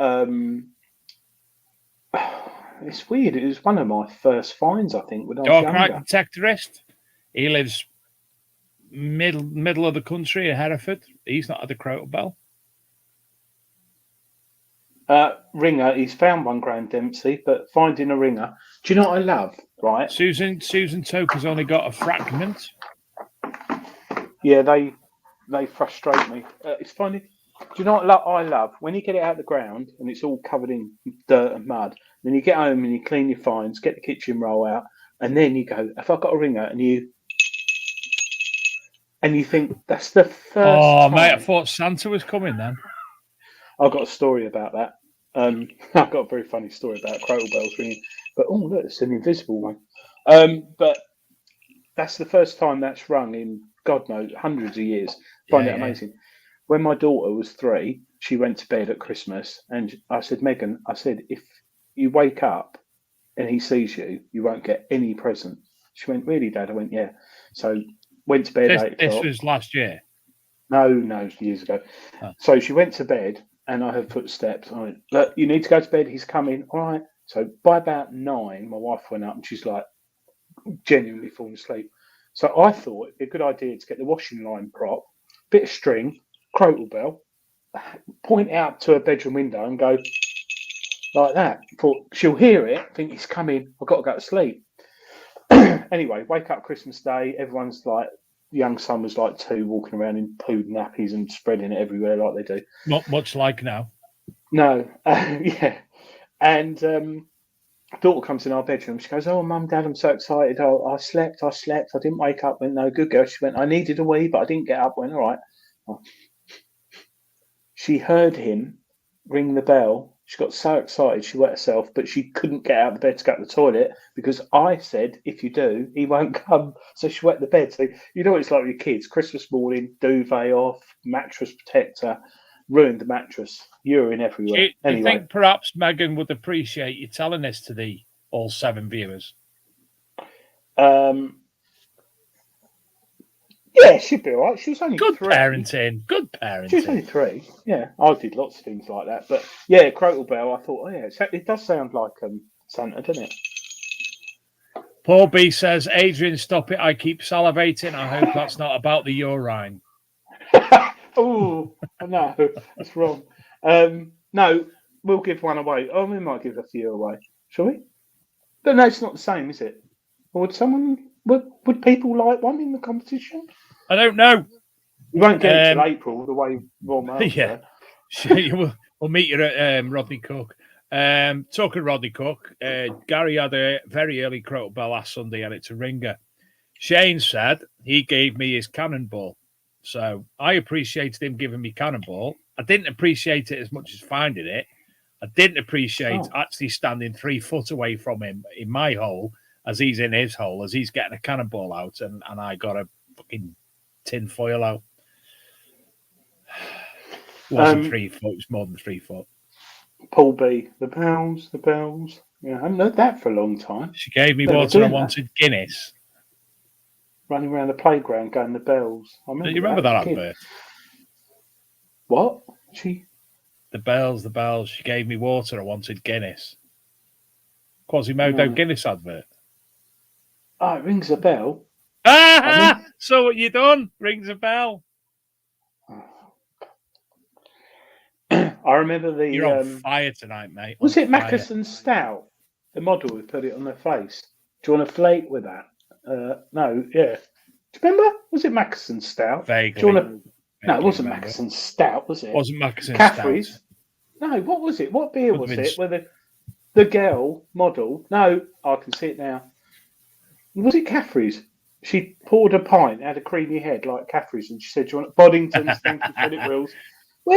it's weird. It was one of my first finds, I think, when I was Dark younger. Knight Detectorist. He lives middle of the country in Hereford. He's not had a Crotal Bell. Ringer, he's found one, Graham Dempsey, but finding a ringer. Do you know what I love? Right, Susan Toker's only got a fragment. Yeah, they frustrate me. It's funny. Do you know what I love? When you get it out of the ground and it's all covered in dirt and mud, then you get home and you clean your finds, get the kitchen roll out, and then you go, have I got a ringer? And you think that's the first time. Mate, I thought Santa was coming then. I've got a story about that. I've got a very funny story about Crotal Bells ringing. But, oh, look, it's an invisible one. But that's the first time that's rung in, God knows, hundreds of years. Find it amazing. When my daughter was 3, she went to bed at Christmas, and I said, Megan, if you wake up and he sees you, you won't get any present. She went, really, Dad? I went, yeah. So went to bed at 8 o'clock. This was last year? No, years ago. Oh. So she went to bed, and I heard footsteps. I went, look, you need to go to bed. He's coming. All right. So by about 9, my wife went up, and she's like genuinely falling asleep. So I thought it'd be a good idea to get the washing line prop, bit of string, Crotal Bell, point out to her bedroom window and go like that. Thought she'll hear it, think he's coming. I've got to go to sleep. Anyway, wake up Christmas Day. Everyone's like, young son was like 2, walking around in poo nappies and spreading it everywhere like they do. Not much like now. No, yeah. And daughter comes in our bedroom. She goes, "Oh, Mum, Dad, I'm so excited. I slept. I didn't wake up." Went, "No, good girl." She went, "I needed a wee, but I didn't get up." Went, "All right." Oh. She heard him ring the bell. She got so excited she wet herself, but she couldn't get out of the bed to go to the toilet because I said, "If you do, he won't come." So she wet the bed. So you know what it's like with your kids. Christmas morning, duvet off, mattress protector, ruined the mattress, urine everywhere. Do you think perhaps Megan would appreciate you telling this to the all 7 viewers? Yeah, she'd be all right. She was only good 3. Parenting. Good parenting. She was only 3. Yeah, I did lots of things like that. But yeah, Crotal Bell, I thought, oh yeah, it does sound like Santa, doesn't it? Paul B says, "Adrian, stop it. I keep salivating. I hope that's not about the urine." Oh, no, that's wrong. No, we'll give one away. Oh, we might give a few away. Shall we? But no, it's not the same, is it? Or would people like one in the competition? I don't know. You won't get it till April, the way Royal Mail's yeah. We'll meet you at Rodney Cook. Talking Rodney Cook, Gary had a very early Crotal Bell last Sunday and it's a ringer. Shane said he gave me his cannonball. So I appreciated him giving me cannonball. I didn't appreciate it as much as finding it. I didn't appreciate actually standing 3 foot away from him in my hole as he's in his hole, as he's getting a cannonball out and I got a fucking tin foil out. It wasn't 3 foot, it was more than 3 foot. Paul B, the bells. Yeah, I haven't heard that for a long time. She gave me water. I wanted Guinness. Running around the playground going the bells. Do you remember that advert? What? The bells. She gave me water. I wanted Guinness. Quasimodo Guinness advert. Oh, it rings a bell. So what you done? Rings a bell. I remember You're on fire tonight, mate. Was it Mackerson Stout? The model who put it on their face. Do you want to flake with that? No, yeah. Do you remember? Was it Mackerson Stout? Vaguely. No, it wasn't Mackerson Stout, was it? It wasn't Mackerson Caffrey's. Stout. No, what was it? What beer was it? Where the girl model? No, I can see it now. Was it Caffrey's? She poured a pint, had a creamy head like Caffrey's, and she said, "Do you want Boddington's? Thank you, Philip Wills."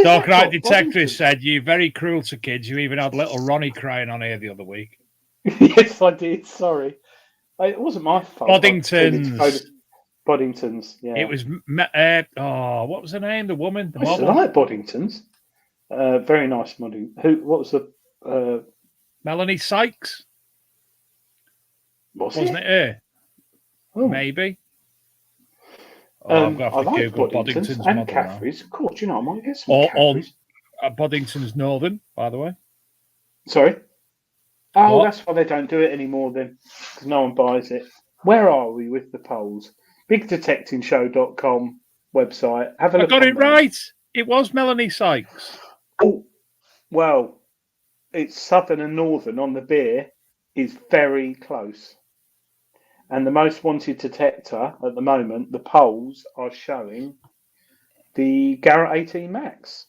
Dark Knight Detective said, "You're very cruel to kids. You even had little Ronnie crying on here the other week." Yes, I did. Sorry. It wasn't my fault. Boddington's, yeah. It was, what was her name? The woman? The model? I like Boddington's. Very nice model. What was the... Melanie Sykes? Wasn't it her? Oh. Maybe. I've got to Google Boddington's and Caffrey's. Of course, I might get some Caffrey's. Boddington's Northern, by the way. Sorry? Oh, that's why they don't do it anymore then, because no one buys it. Where are we with the polls? BigDetectingShow.com website. Have a look. I got it right. It was Melanie Sykes. Oh, well, it's Southern and Northern on the beer is very close. And the most wanted detector at the moment, the polls are showing the Garrett 18 Max.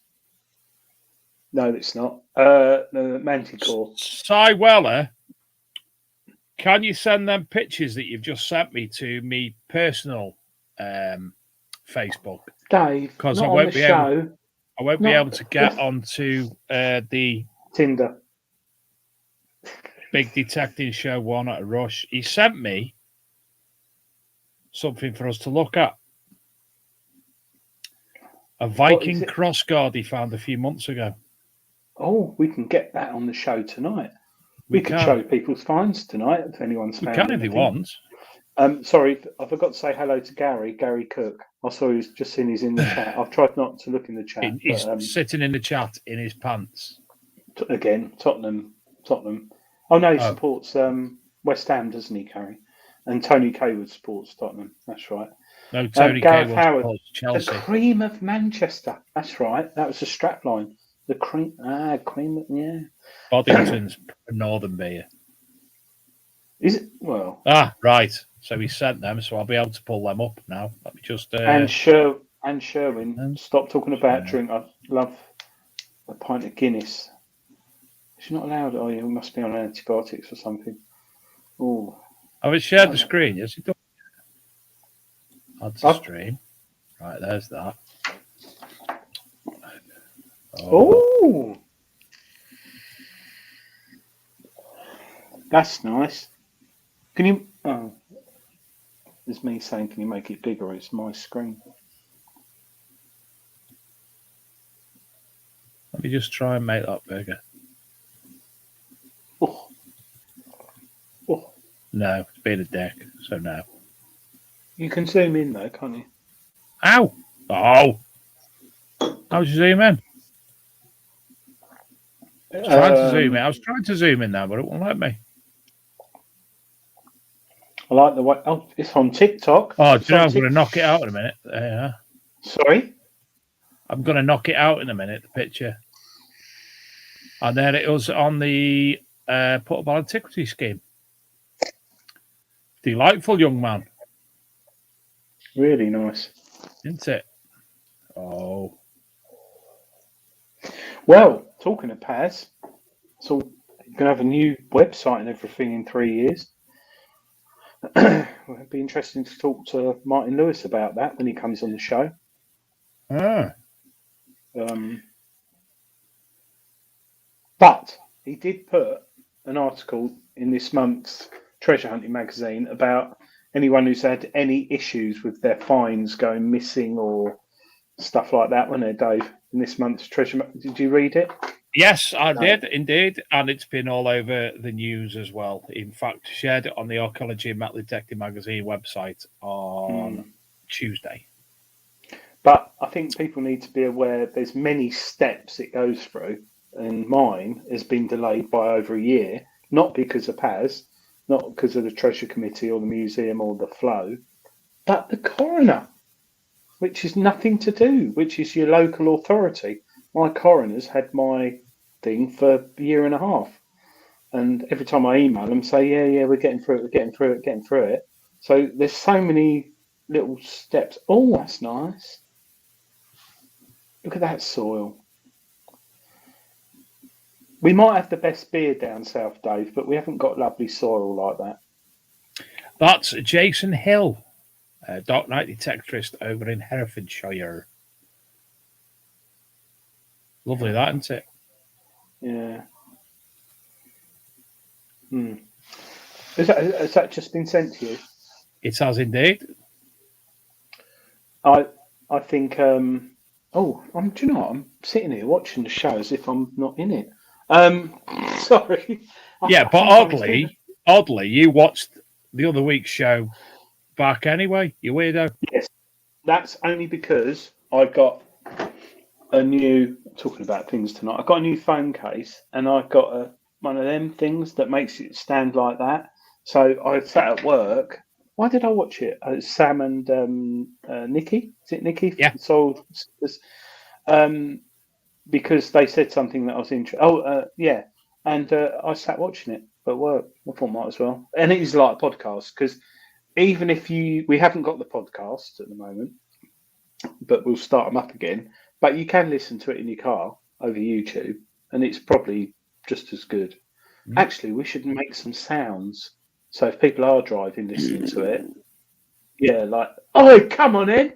No, it's not. The Manticore. Cy Weller, can you send them pictures that you've just sent me to me personal Facebook? Dave, because I won't be able to get onto the Tinder. Big Detecting Show 1 at a rush. He sent me something for us to look at. A Viking crossguard he found a few months ago. Oh, we can get that on the show tonight. We can show people's finds tonight if anyone's found. We can if he wants. Sorry, I forgot to say hello to Gary Cook. I saw he's just seen he's in the chat. I've tried not to look in the chat. He's sitting in the chat in his pants. Again, Tottenham. Oh no, he supports West Ham, doesn't he, Gary? And Tony Kaywood supports Tottenham. That's right. No, Tony Kaywood supports Chelsea. The cream of Manchester. That's right. That was the strapline. The cream, yeah. Boddington's Northern beer. Is it? Well. Right. So he sent them, so I'll be able to pull them up now. Let me just. And Sherwin, stop talking about drink. I love a pint of Guinness. She's not allowed. Oh, you must be on antibiotics or something. Oh. Have it shared the screen? Yes, it does. Add to stream. Right, there's that. Oh. That's nice. Can you... Oh. It's me saying, can you make it bigger? It's my screen. Let me just try and make that bigger. Oh. Oh. No, it's been a dick, so no. You can zoom in though, can't you? Ow! Oh! How would you zoom in? I was trying to zoom in. I was trying to zoom in now, but it won't let me. I like the way... Oh, it's on TikTok. Oh, do you know, I'm going to knock it out in a minute. There you are. Sorry? I'm going to knock it out in a minute, the picture. And then it was on the Portable Antiquity Scheme. Delightful young man. Really nice. Isn't it? Oh. Well, talking of Paz, so you're going to have a new website and everything in 3 years. It'd be interesting to talk to Martin Lewis about that when he comes on the show. But he did put an article in this month's Treasure Hunting magazine about anyone who's had any issues with their finds going missing or stuff like that, wasn't there, Dave? In this month's Treasure, did you read it? Yes, I did indeed, and it's been all over the news as well. In fact, shared it on the Archaeology and Metal Detecting magazine website on Tuesday. But I think people need to be aware there's many steps it goes through, and mine has been delayed by over a year, not because of Paz, not because of the Treasure Committee or the museum or the flow, but the coroner, which is nothing to do, which is your local authority. My coroner's had my thing for a year and a half. And every time I email them, say, yeah, we're getting through it. So there's so many little steps. Oh, that's nice. Look at that soil. We might have the best beer down south, Dave, but we haven't got lovely soil like that. That's Jason Hill, Dark Knight detectorist over in Herefordshire. Lovely, that, isn't it? Yeah. Has that just been sent to you? It has indeed. I think. Do you know what? I'm sitting here watching the show as if I'm not in it. Sorry. Yeah, but oddly, you watched the other week's show back anyway. You weirdo. Yes, that's only because I got a new. Talking about things tonight, I got a new phone case, and I got one of them things that makes it stand like that. So I sat at work. Why did I watch it? Sam and Nikki. Is it Nikki? Yeah. So, because they said something that I was interested. Yeah. And I sat watching it at work. I thought might as well. And it is like a podcast because even if we haven't got the podcast at the moment, but we'll start them up again. But you can listen to it in your car over YouTube, and it's probably just as good. Actually, we should make some sounds. So if people are driving, listening to it, yeah, like, oh, come on in,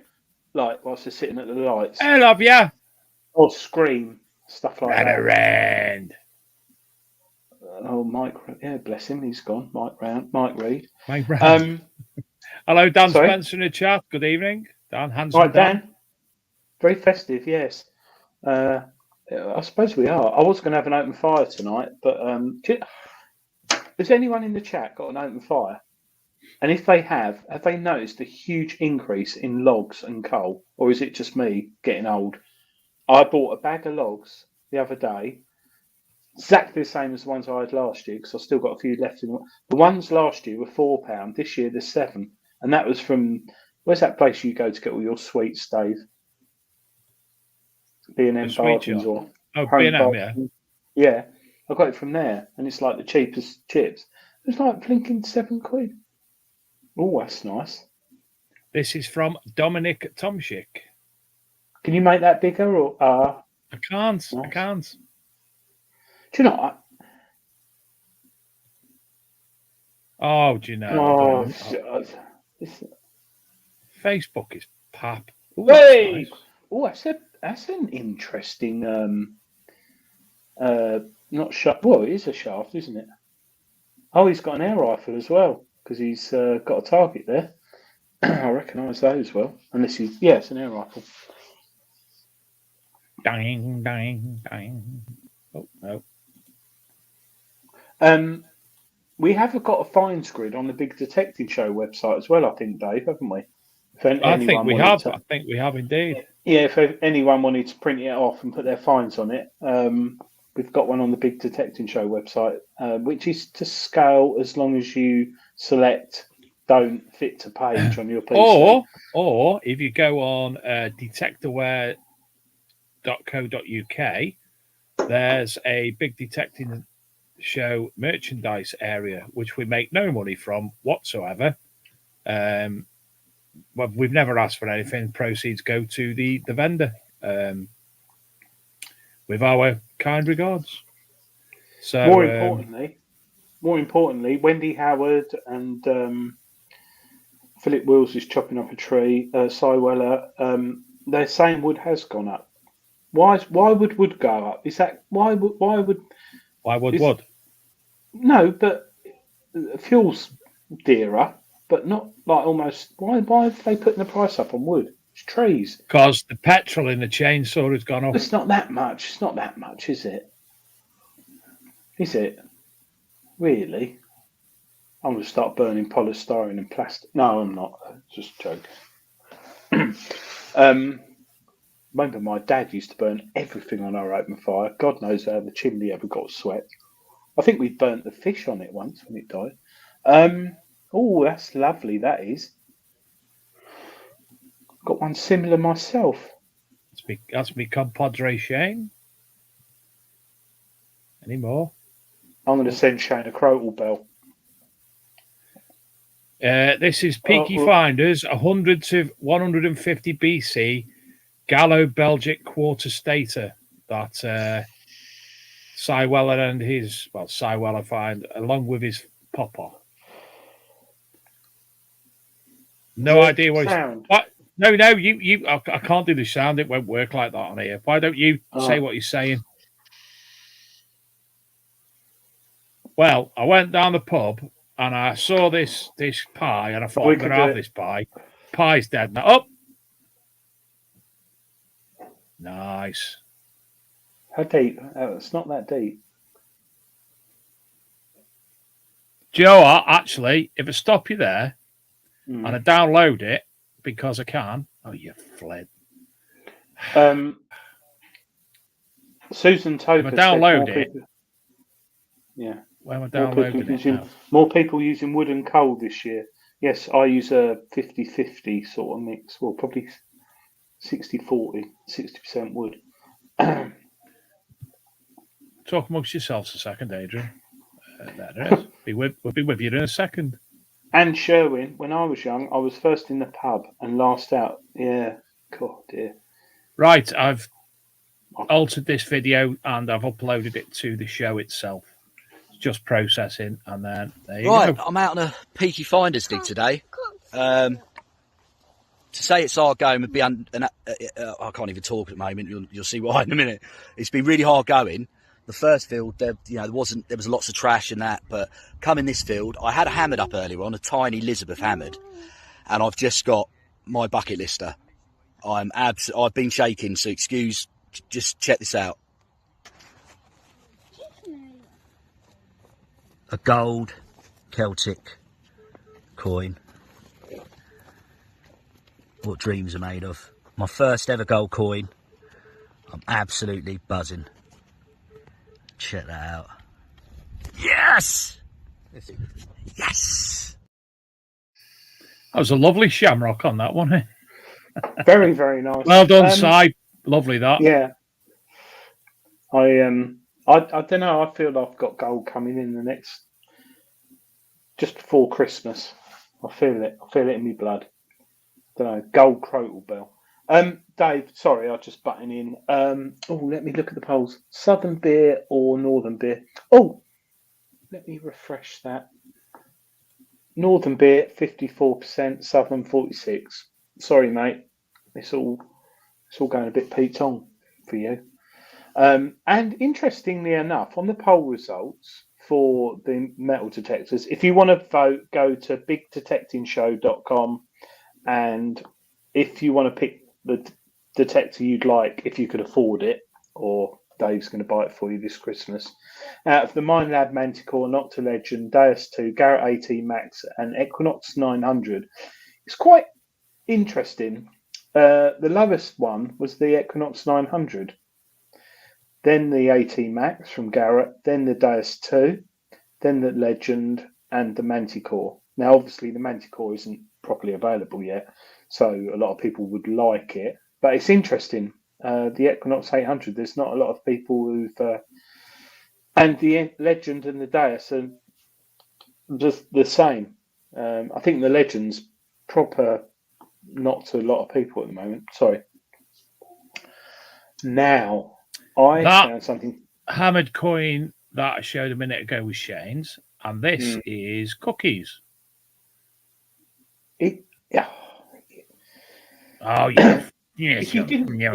like whilst they're sitting at the lights. I love ya. Or scream, stuff like that. Around. Oh, Mike, yeah, bless him, he's gone. Mike Reed. Mike Round. Hello, Dan Sorry? Spencer in the chat. Good evening. Dan, handsome Right, Dan. Very festive, yes. I suppose we are. I was going to have an open fire tonight, but has anyone in the chat got an open fire? And if they have they noticed a huge increase in logs and coal, or is it just me getting old? I bought a bag of logs the other day, exactly the same as the ones I had last year, because I've still got a few left. The ones last year were £4. This year they're £7, and that was from where's that place you go to get all your sweets, Dave? B&M Bargains or B&M, yeah. Yeah, I got it from there, and it's like the cheapest chips. It's like blinking £7. Oh, that's nice. This is from Dominic Tomschick. Can you make that bigger? Or I can't. Nice. I can't. Do you know? Oh, do you know? Facebook is pap. Ooh, hey! Nice. Oh, that's an interesting. Not shaft. Well, it is a shaft, isn't it? Oh, he's got an air rifle as well because he's got a target there. I recognise that as well. Unless it's an air rifle. Dang, dang, dang. Oh no. We have got a fines grid on the Big Detecting Show website as well, I think, Dave, haven't we? I think we have. I think we have indeed. Yeah, if anyone wanted to print it off and put their fines on it, we've got one on the Big Detecting Show website, which is to scale as long as you select don't fit to page on your PC. Or if you go on detectorware.co.uk, there's a Big Detecting Show merchandise area, which we make no money from whatsoever. Well, we've never asked for anything. Proceeds go to the vendor. With our kind regards. So more importantly, Wendy Howard and Philip Wills is chopping up a tree. Cy Weller, they're saying wood has gone up. Why would wood go up? Is that why would wood? No, but fuel's dearer, but not like almost. Why have they putting the price up on wood? It's trees. Because the petrol in the chainsaw has gone up. It's not that much. It's not that much, is it? Is it? Really? I'm going to start burning polystyrene and plastic. No, I'm not. Just joking. Remember, my dad used to burn everything on our open fire. God knows how the chimney ever got swept. I think we burnt the fish on it once when it died. Oh, that's lovely. That is. Got one similar myself. That's me compadre Shane. Any more? I'm going to send Shane a crotal bell. This is Peaky Finders, 100 to 150 BC, Gallo-Belgic quarter stater that Cy Weller and Cy Weller find along with his papa. No idea what sound. No, you. I can't do the sound. It won't work like that on here. Why don't you say what he's saying? Well, I went down the pub and I saw this pie and I thought I'm going to have this pie. Pie's dead now. Oh, nice. How deep? It's not that deep. Do you know what? Actually, if I stop you there and I download it because I can. Oh, you fled. Susan Toker if I download it. Yeah. Where am I downloading it now? More people using wood and coal this year. Yes, I use a 50-50 sort of mix. Well, probably 60-40, 60% wood. Talk amongst yourselves a second, Adrian. We'll be with you in a second. And Sherwin, when I was young, I was first in the pub and last out. Yeah. God, dear. Right, I've altered this video and I've uploaded it to the show itself. Just processing, and then there you go. Right, I'm out on a Peaky Finders dig today. To say it's hard going would be I can't even talk at the moment. You'll see why in a minute. It's been really hard going. The first field, there was lots of trash and that, but coming this field, I had a hammered up earlier on, a tiny Elizabeth hammered, and I've just got my bucket lister. I've been shaking, so just check this out. A gold Celtic coin. What dreams are made of. My first ever gold coin. I'm absolutely buzzing. Check that out. Yes! Yes! That was a lovely shamrock on that one. Very, very nice. Well done, Si. Lovely that. Yeah. I don't know. I feel I've got gold coming in the next, just before Christmas. I feel it. I feel it in my blood. Don't know. Gold crotal bell. Dave, sorry, I'll just button in. Let me look at the polls. Southern beer or Northern beer? Oh, let me refresh that. Northern beer 54%, Southern 46%. Sorry, mate. It's all going a bit Pete Tong for you. And interestingly enough, on the poll results for the metal detectors, if you want to vote, go to bigdetectingshow.com, and if you want to pick the detector you'd like, if you could afford it, or Dave's going to buy it for you this Christmas. Out of the Minelab Manticore, Nocta Legend, Deus 2, Garrett AT Max, and Equinox 900, it's quite interesting. The lowest one was the Equinox 900, then the AT Max from Garrett, then the Deus 2, then the Legend, and the Manticore. Now, obviously, the Manticore isn't properly available yet, so a lot of people would like it, but it's interesting. The Equinox 800, there's not a lot of people who've... and the Legend and the Deus are just the same. I think the Legend's proper not to a lot of people at the moment. Sorry. Now, I found something. Hammered coin that I showed a minute ago was Shane's, and this is cookies. Yeah. Oh yeah. If you didn't know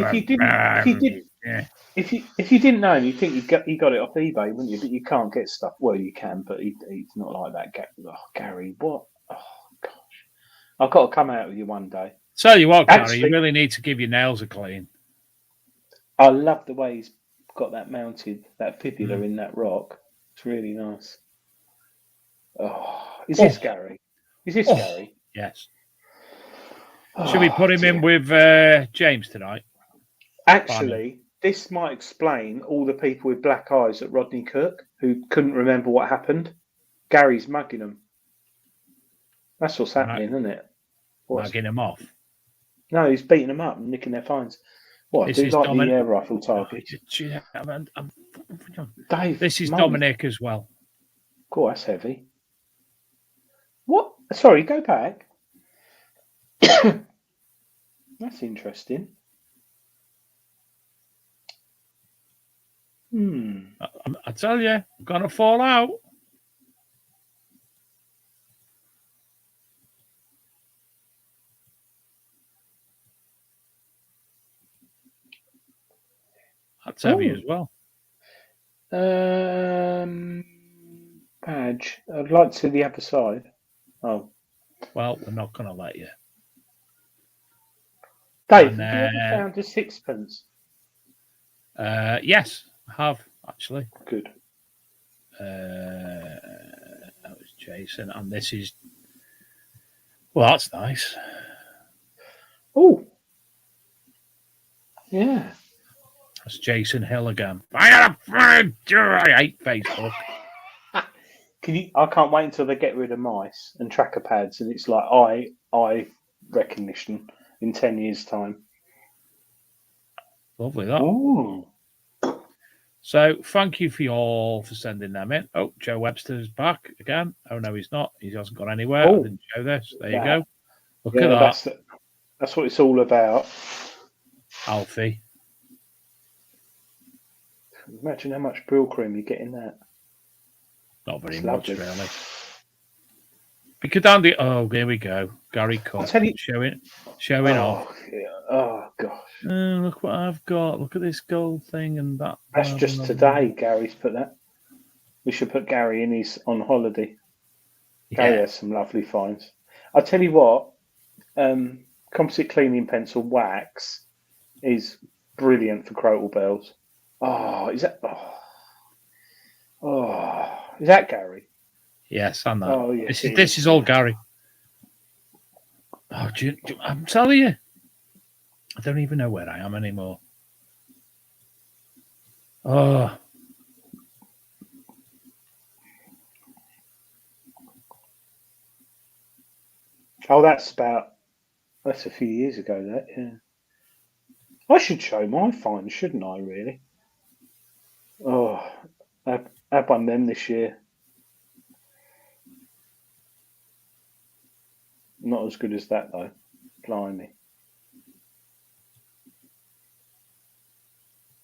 him, you'd think you got it off eBay, wouldn't you? But you can't get stuff. Well, you can, but he's not like that. Gary, what? Oh gosh, I've got to come out with you one day. Tell you what, Gary, you really need to give your nails a clean. I love the way he's got that mounted, that fibula in that rock. It's really nice. Oh, is this Gary? Is this Gary? Yes. Should we put him in with James tonight? Actually, this might explain all the people with black eyes at Rodney Cook who couldn't remember what happened. Gary's mugging them. That's what's happening, isn't it? Mugging them off? No, he's beating them up and nicking their fines. What? This do is like the air rifle target? Dave, this is Dominic as well. Cool, that's heavy. What? Sorry, go back. That's interesting. I tell you, I'm gonna fall out. That's heavy as well. Badge. I'd like to see the other side. Oh. Well, we're not going to let you. Dave, have you ever found a sixpence? Yes, I have, actually. Good. That was Jason, and this is... Well, that's nice. Oh. Yeah. That's Jason Hill again. I had a friend. I hate Facebook. I can't wait until they get rid of mice and tracker pads, and it's like eye recognition in 10 years' time. Lovely that. Ooh. So thank you for you all for sending them in. Oh, Joe Webster's back again. Oh no, he's not. He hasn't gone anywhere. I didn't show this. There you go. Look at that. That's what it's all about. Alfie. Imagine how much brill cream you get in that. Not very much, really. Because Andy, here we go. Gary Cook showing off. Yeah. Oh gosh. Look what I've got. Look at this gold thing and that. That's just today. Gary's put that. We should put Gary in his on holiday. Gary has some lovely finds. I'll tell you what. Composite cleaning pencil wax is brilliant for crotal bells. Oh, is that? Oh, is that Gary? Yes, I know. Oh, yes, this is all Gary. Oh, I'm telling you, I don't even know where I am anymore. Oh, that's a few years ago. That I should show my finds, shouldn't I? Really? Oh, I've won them this year. Not as good as that though. Blimey.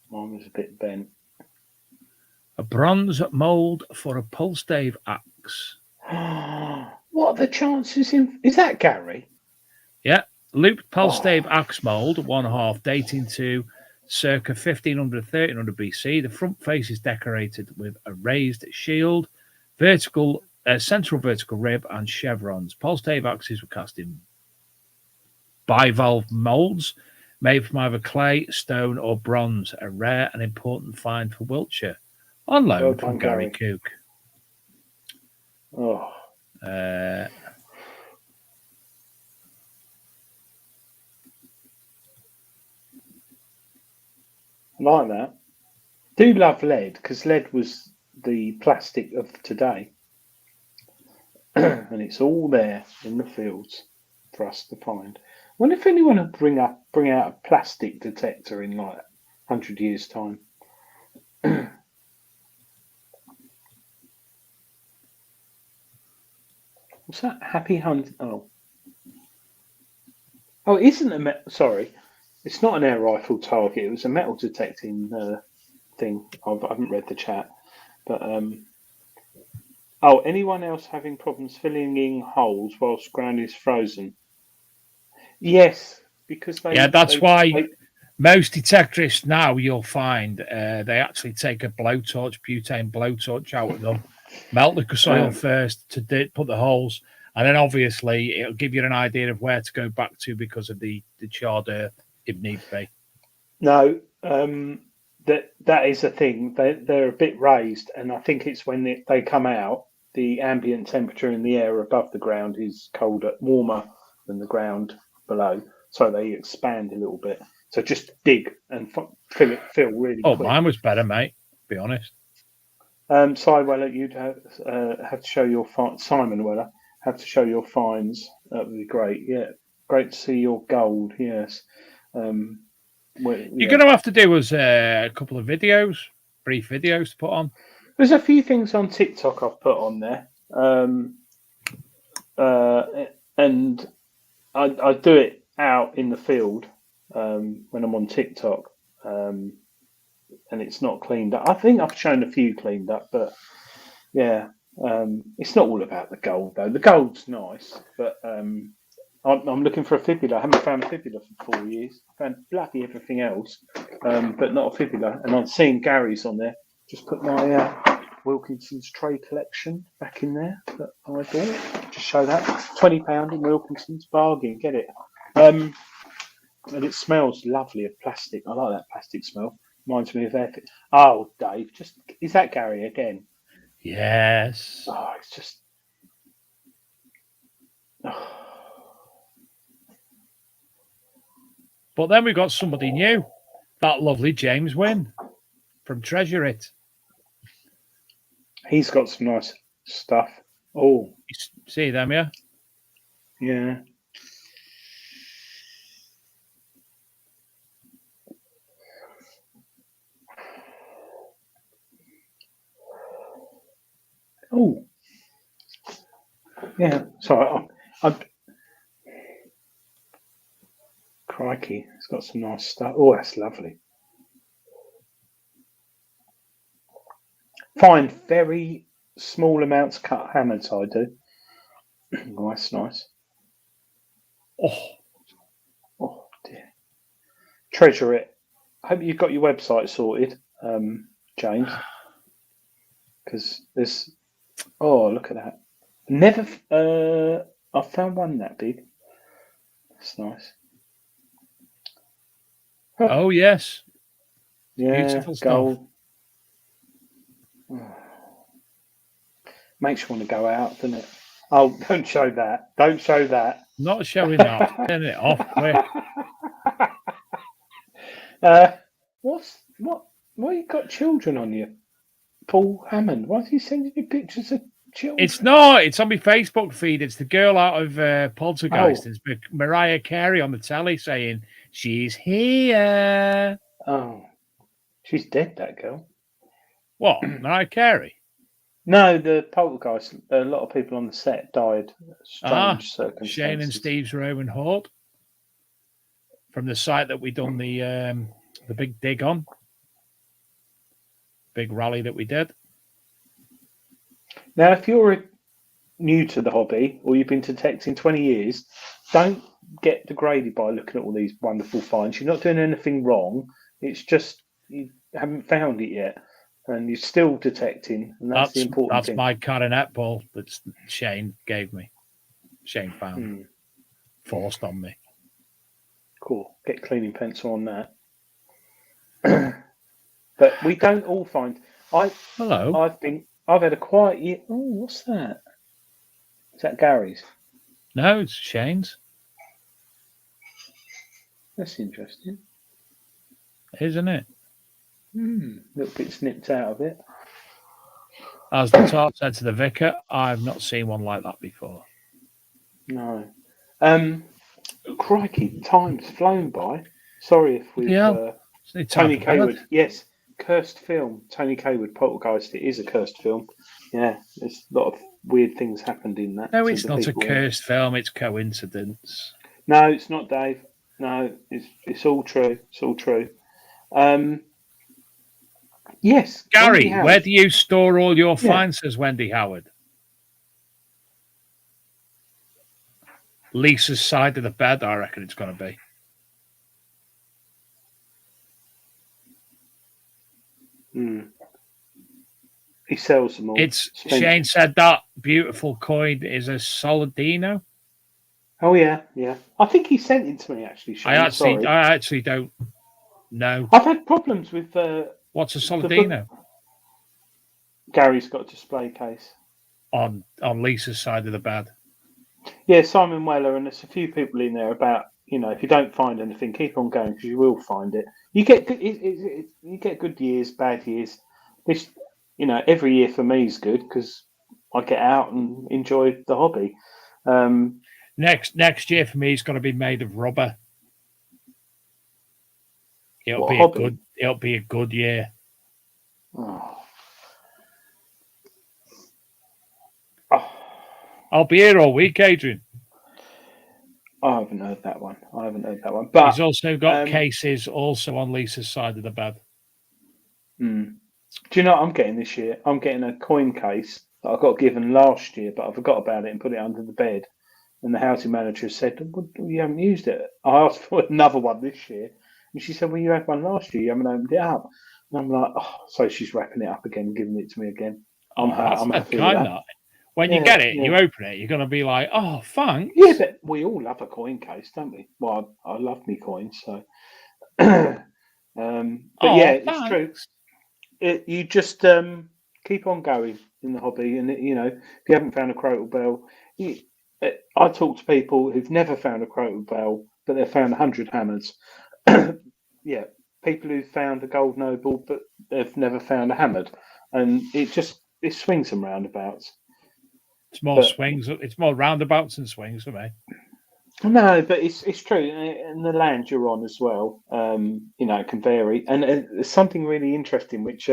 Mine was a bit bent. A bronze mould for a Pulse Dave axe. What are the chances is that Gary? Yeah. Looped Polstave axe mould, 1/2, dating to circa 1500, 1300 BC. The front face is decorated with a raised shield, central vertical rib, and chevrons. Polstave axes were cast in bivalve moulds made from either clay, stone, or bronze, a rare and important find for Wiltshire. On loan from Gary Cook. Oh. Like that. Do love lead, because lead was the plastic of today. And it's all there in the fields for us to find. I wonder if anyone will bring out a plastic detector in like 100 years' time. What's that? Happy Hunt? Oh, it isn't sorry. It's not an air rifle target. It was a metal detecting thing. I haven't read the chat, but anyone else having problems filling in holes whilst ground is frozen? Yes, because that's why most detectorists now you'll find they actually take a blowtorch, butane blowtorch out of them, melt the soil first to put the holes, and then obviously it'll give you an idea of where to go back to because of the charred earth if need be. No, that is a thing. They're a bit raised, and I think it's when they come out, the ambient temperature in the air above the ground is warmer than the ground below, so they expand a little bit. So just dig and fill really quick. Mine was better, mate. Be honest. Simon Weller, you'd have to show your Simon Weller have to show your finds. That would be great. Yeah, great to see your gold. Yes. You're going to have to do us a couple of videos, brief videos to put on. There's a few things on TikTok I've put on there, and I do it out in the field when I'm on TikTok, and it's not cleaned up. I think I've shown a few cleaned up, but yeah, it's not all about the gold though. The gold's nice, but I'm looking for a fibula. I haven't found a fibula for 4 years. I found bloody everything else, but not a fibula. And I'm seeing Gary's on there. Just put my Wilkinson's tray collection back in there that I bought. Just show that. £20 in Wilkinson's, bargain. Get it. And it smells lovely of plastic. I like that plastic smell. Reminds me of air. Oh, Dave, is that Gary again? Yes. Oh, it's just. Oh. But then we've got somebody new. That lovely James Wynn from Treasure It. He's got some nice stuff. Oh. You see them, yeah? Yeah. Oh. Yeah. Sorry. I'm Crikey, it's got some nice stuff. Oh, that's lovely. Find very small amounts cut hammers, I do. Oh, that's nice. Oh dear. Treasure It. I hope you've got your website sorted, James. Because there's. Oh, look at that. Never. I found one that big. That's nice. Oh, yes. Yeah, beautiful gold. stuff. Oh. Makes you want to go out, doesn't it? Oh, don't show that. Don't show that. Not showing that. Turn it off quick. Why you got children on you? Paul Hammond. Why is he sending you pictures of children? It's not. It's on my Facebook feed. It's the girl out of Poltergeist. Oh. It's Mariah Carey on the telly saying, she's here. Oh. She's dead, that girl. What? Mariah Carey? No, the Poltergeist. A lot of people on the set died. Strange circumstances. Shane and Steve's Roman Horde. From the site that we done the big dig on. Big rally that we did. Now, if you're new to the hobby or you've been detecting 20 years, don't get degraded by looking at all these wonderful finds. You're not doing anything wrong. It's just you haven't found it yet, and you're still detecting, and that's the important thing. That's my coronet ball that Shane gave me. Shane found, forced on me. Cool. Get cleaning pencil on that. But we don't all find. Hello. I've had a quiet year. Oh, what's that? Is that Gary's? No, it's Shane's. That's interesting. Isn't it? Little bit snipped out of it. As the top said to the vicar, I've not seen one like that before. No. Crikey, time's flown by. Sorry if we've... Tony Kaywood. Yes, cursed film. Tony Kaywood, Poltergeist. It is a cursed film. Yeah, there's a lot of weird things happened in that. No, it's not a cursed film. It's coincidence. No, it's not, Dave. No, it's all true. It's all true. Yes. Gary, where do you store all your finds, says Wendy Howard? Lisa's side of the bed, I reckon it's going to be. He sells them all. Shane said that beautiful coin is a Soldino. Oh yeah. I think he sent it to me actually. Shane. I actually don't know. I've had problems with. What's a Soldino? Gary's got a display case on Lisa's side of the bed. Yeah, Simon Weller, and there's a few people in there about, if you don't find anything, keep on going because you will find it. You get good, you get good years, bad years. This, every year for me is good because I get out and enjoy the hobby. Next year for me is going to be made of rubber. It'll be a good year. Oh. I'll be here all week, Adrian. I haven't heard that one. But he's also got cases also on Lisa's side of the bed. Do you know what I'm getting this year? I'm getting a coin case that I got given last year, but I forgot about it and put it under the bed. And the housing manager said, well, you haven't used it. I asked for another one this year. And she said, well, you had one last year. You haven't opened it up. And I'm like, so she's wrapping it up again, giving it to me again. I'm happy with that. When you get it, you open it, you're going to be like, oh, thanks. Yeah, but we all love a coin case, don't we? Well, I love me coins, so. But thanks. It's true. You just keep on going in the hobby. And, if you haven't found a crotal bell, I talk to people who've never found a crotal bell, but they've found 100 hammers. Yeah, people who've found a gold noble, but they've never found a hammered. And it swings and roundabouts. It's more swings. It's more roundabouts and swings for me. No, but it's true. And the land you're on as well, it can vary. And there's something really interesting, which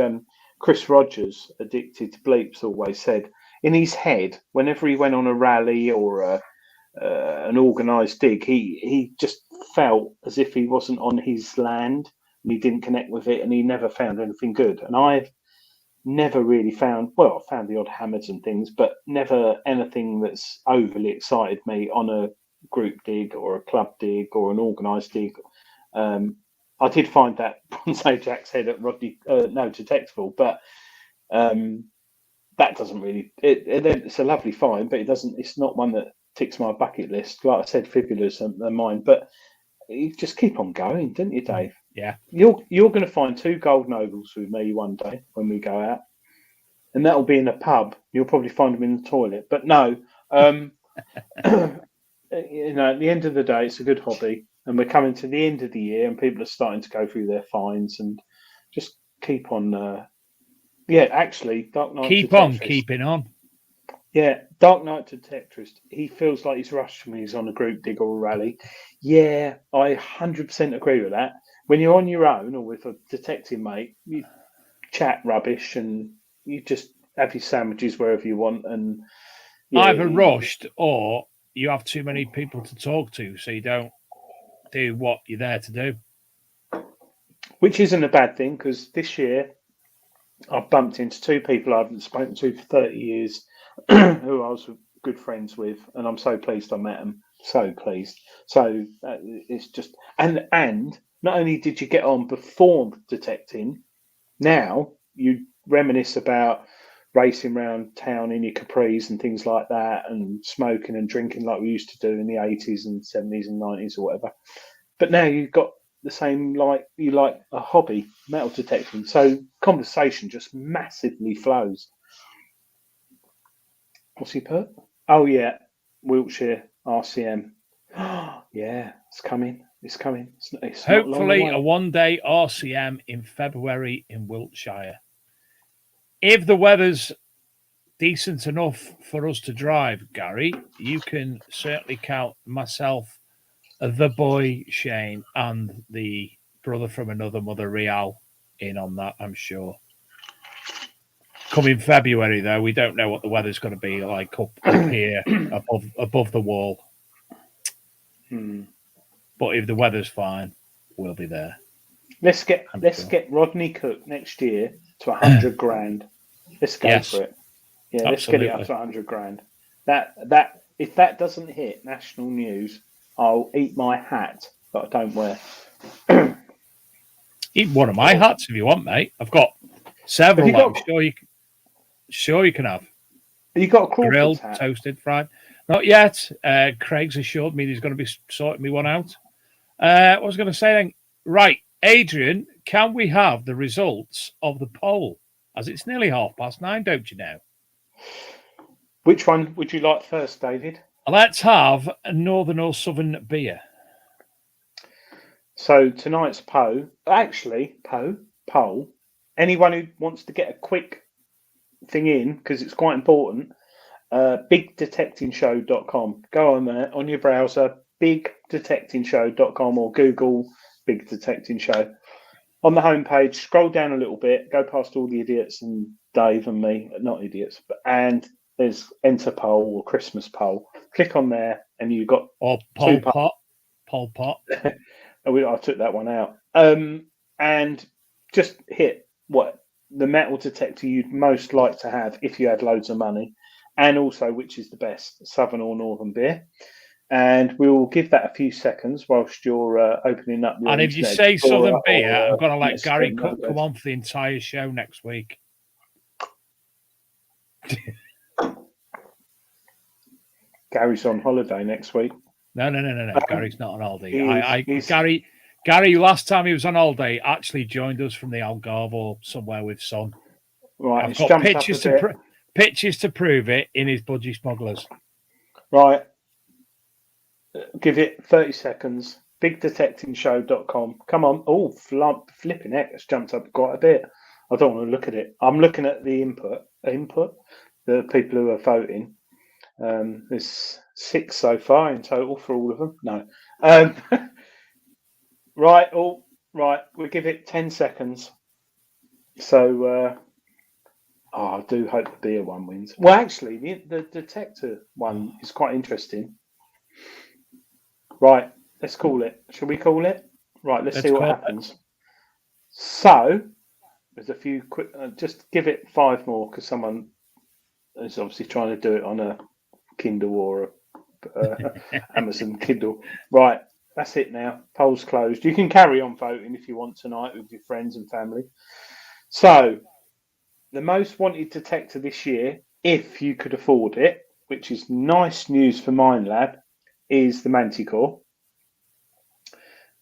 Chris Rogers, addicted to bleeps, always said. In his head, whenever he went on a rally or an organised dig, he just felt as if he wasn't on his land and he didn't connect with it and he never found anything good. And I've never really found the odd hammers and things, but never anything that's overly excited me on a group dig or a club dig or an organised dig. I did find that Bronze Age axe head at Detectable, but that doesn't really. It's a lovely find, but it's not one that ticks my bucket list. Like I said, fibulas are mine, but you just keep on going, didn't you, Dave? Yeah. You're going to find 2 gold nobles with me one day when we go out, and that'll be in a pub. You'll probably find them in the toilet, but no. At the end of the day, it's a good hobby, and we're coming to the end of the year, and people are starting to go through their finds, and just keep on. Dark Knight. Keep on keeping on. Yeah, Dark Knight Detectorist. He feels like he's rushed when he's on a group dig or a rally. Yeah, I 100% agree with that. When you're on your own or with a detective mate, you chat rubbish and you just have your sandwiches wherever you want. And either rushed or you have too many people to talk to, so you don't do what you're there to do. Which isn't a bad thing, because this year I've bumped into 2 people I haven't spoken to for 30 years who I was good friends with, and I'm so pleased I met them. So pleased. So it's just and not only did you get on before detecting, now you reminisce about racing around town in your capris and things like that, and smoking and drinking like we used to do in the 80s and 70s and 90s or whatever. But now you've got the same, like you like a hobby, metal detecting. So conversation just massively flows. What's he put? Oh yeah, Wiltshire RCM. Yeah, it's coming. It's coming. It's Hopefully not long a one-day RCM in February in Wiltshire. If the weather's decent enough for us to drive, Gary, you can certainly count myself, the boy Shane, and the brother from another mother, Real, in on that, I'm sure. Coming February, though, we don't know what the weather's going to be like up here above the wall. But if the weather's fine, we'll be there. Let's get Rodney Cook next year to 100 grand. Let's go for it. Yeah, let's get it up to 100 grand. That if that doesn't hit national news, I'll eat my hat that I don't wear. Eat one of my hats if you want, mate. I've got several. I'm sure you can have. You got a Crawford's grilled, hat? Toasted, fried. Not yet. Craig's assured me he's going to be sorting me one out. What was I going to say then? Right, Adrian, can we have the results of the poll? As it's nearly 9:30, don't you know? Which one would you like first, David? Let's have a northern or southern beer. So tonight's poll, anyone who wants to get a quick thing in, because it's quite important, bigdetectingshow.com. Go on there, on your browser, bigdetectingshow.com, or Google Big Detecting Show. On the homepage, scroll down a little bit, go past all the idiots and Dave and me, not idiots, and there's enter poll or Christmas poll. Click on there, and you've got Pol Pot. I took that one out. And just hit what the metal detector you'd most like to have if you had loads of money, and also which is the best, southern or northern beer. And we will give that a few seconds whilst you're opening up your. And if you say southern beer, I'm going to let Gary Cook come on for the entire show next week. Gary's on holiday next week. No. Gary's not on holiday. Gary, last time he was on holiday, actually joined us from the Algarve or somewhere with sun. Right, I've got pictures to prove it in his budgie smugglers. Right. Give it 30 seconds. Bigdetectingshow.com. Come on. Oh, flipping heck. It's jumped up quite a bit. I don't want to look at it. I'm looking at the input, the people who are voting. There's 6 so far in total for all of them. No. Right. We'll give it 10 seconds. So, I do hope the beer one wins. Well, actually, the detector one is quite interesting. Right, let's call it. Shall we call it? Right, let's see what happens. So, there's a few quick. Just give it 5 more because someone is obviously trying to do it on a Kindle or a Amazon Kindle. Right, that's it now. Poll's closed. You can carry on voting if you want tonight with your friends and family. So, the most wanted detector this year, if you could afford it, which is nice news for Minelab, is the Manticore.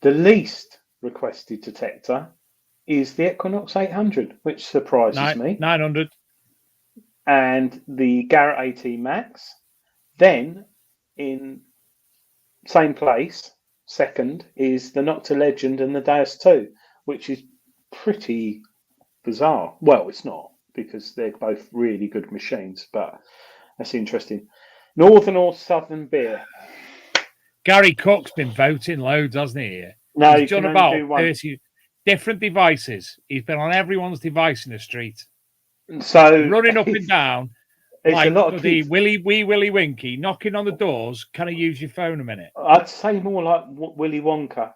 The least requested detector is the Equinox 800, which surprises me. 900. And the Garrett AT Max. Then, in same place, second, is the Nocta Legend and the Deus 2, which is pretty bizarre. Well, it's not, because they're both really good machines, but that's interesting. Northern or southern beer? Gary Cook's been voting loads, hasn't he? No, he's done about 30 different devices. He's been on everyone's device in the street. So running up and down, like a lot of the Willy Winky, knocking on the doors. Can I use your phone a minute? I'd say more like Willy Wonka,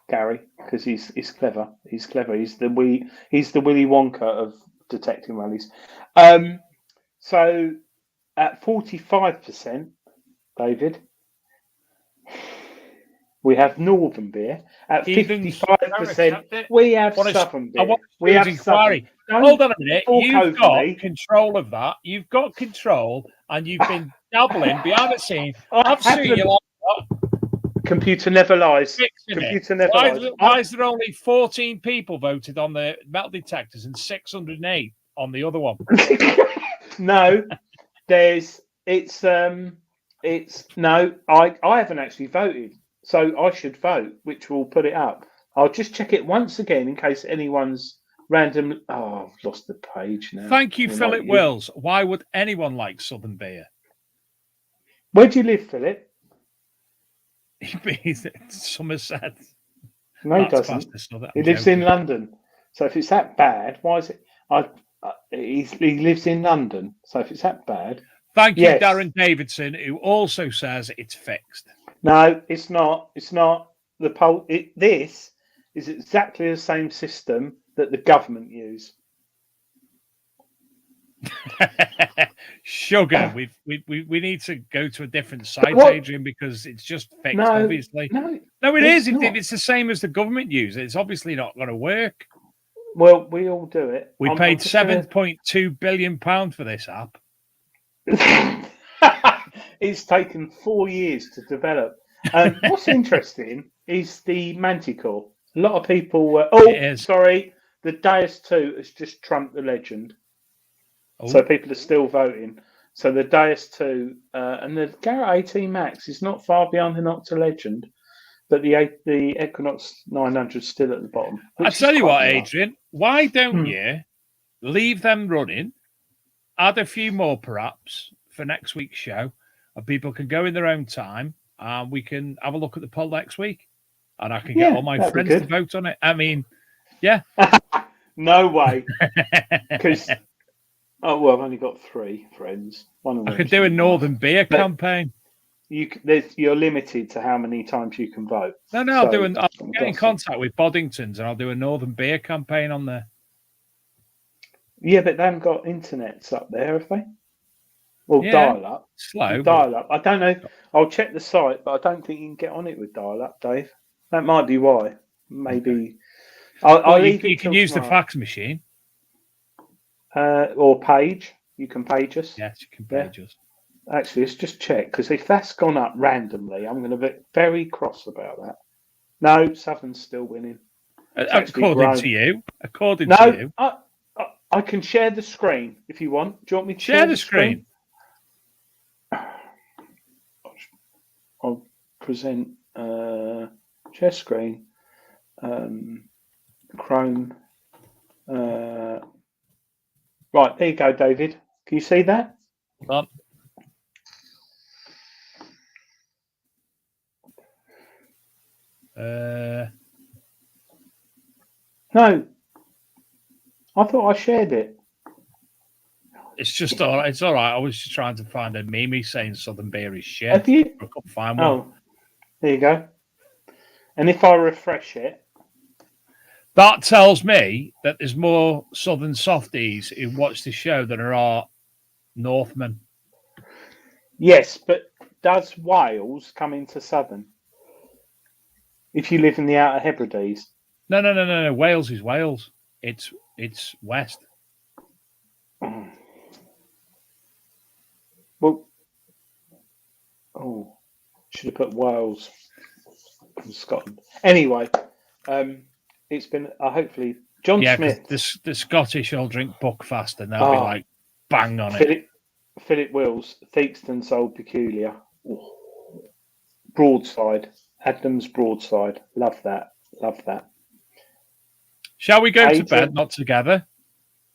Gary, because he's clever. He's clever. He's the Willy Wonka of detecting rallies. So at 45%, David, we have Northern beer. At 55%, we have Southern beer. We have inquiry. Hold on a minute. You've got control of that. You've got control, and you've been dabbling behind the scene. I've seen you like that. Computer never lies. Computer never lies. Why is there only 14 people voted on the metal detectors and 608 on the other one? No, I haven't actually voted. So I should vote, which will put it up. I'll just check it once again in case anyone's random. Oh, I've lost the page now. Thank you, Philip Wills. Why would anyone like Southern beer? Where do you live, Philip? He's in Somerset. No, he doesn't. He lives in London. So if it's that bad, why is it? He lives in London. So if it's that bad. Thank you, yes. Darren Davidson, who also says it's fixed. No, it's not. It's not. This is exactly the same system that the government use. Sugar, we need to go to a different site, Adrian, because it's just fixed. Obviously, no, it is. If it's the same as the government use, it's obviously not going to work. Well, we all do it. We paid £7.2 billion for this app. It's taken 4 years to develop. What's interesting is the Manticore. A lot of people were. Sorry, the Deus 2 has just trumped the Legend. Oh. So people are still voting. So the Deus 2 and the Garrett 18 Max is not far behind the Nocta Legend, but the Equinox 900 is still at the bottom. I tell you what, Adrian, why don't you leave them running, add a few more perhaps for next week's show, and people can go in their own time, and we can have a look at the poll next week, and I can get all my friends to vote on it. I mean, yeah. No way. Because, I've only got 3 friends. I could do a Northern Beer campaign. You're limited to how many times you can vote. No, I'll get in contact with Boddingtons, and I'll do a Northern Beer campaign on there. Yeah, but they haven't got internets up there, have they? Well, dial-up. Slow. Dial-up. I don't know. I'll check the site, but I don't think you can get on it with dial-up, Dave. That might be why. Maybe. You can use the fax machine. Or page. You can page us. Yes, you can page us. Actually, let's just check, because if that's gone up randomly, I'm going to be very cross about that. No, Southern's still winning. According to you. I can share the screen if you want. Do you want me to share the screen? I'll present share screen. Chrome. Right, there you go, David. Can you see that? Done. No. I thought I shared it. It's just all right. It's all right. I was just trying to find a meme saying Southern beer is shit. Have you? I couldn't find one. Oh, there you go. And if I refresh it, that tells me that there's more Southern softies who watch the show than there are Northmen. Yes, but does Wales come into Southern? If you live in the Outer Hebrides? No. Wales is Wales. It's west. Well, should have put Wales from Scotland. Anyway, it's been hopefully John Smith. The Scottish will drink Buckfast and they'll be like bang on it. Philip Wills, Theakston's Old Peculiar. Broadside. Adams Broadside. Love that. Shall we go to bed, not together?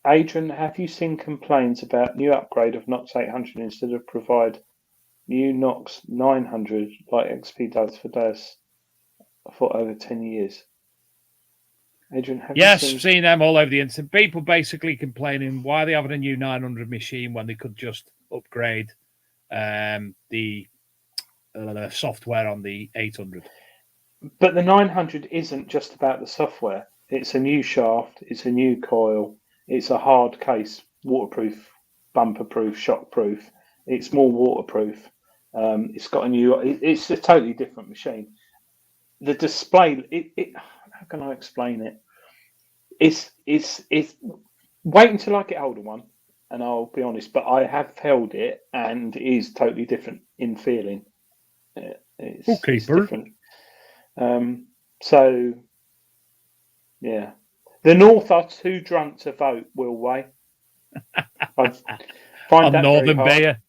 Adrian, have you seen complaints about new upgrade of Nox 800 instead of provide new Nox 900 like XP does for Deus for over 10 years? Adrian, have you seen them all over the internet. People basically complaining why they having a new 900 machine when they could just upgrade the software on the 800. But the 900 isn't just about the software. It's a new shaft. It's a new coil. It's a hard case, waterproof, bumper-proof, shock-proof. It's more waterproof. It's got a new. It's a totally different machine. The display. How can I explain it? It's. Wait until I get hold of one, and I'll be honest. But I have held it, and it is totally different in feeling. It's different. So, yeah, the North are too drunk to vote. Will Way? I find that Northern beer.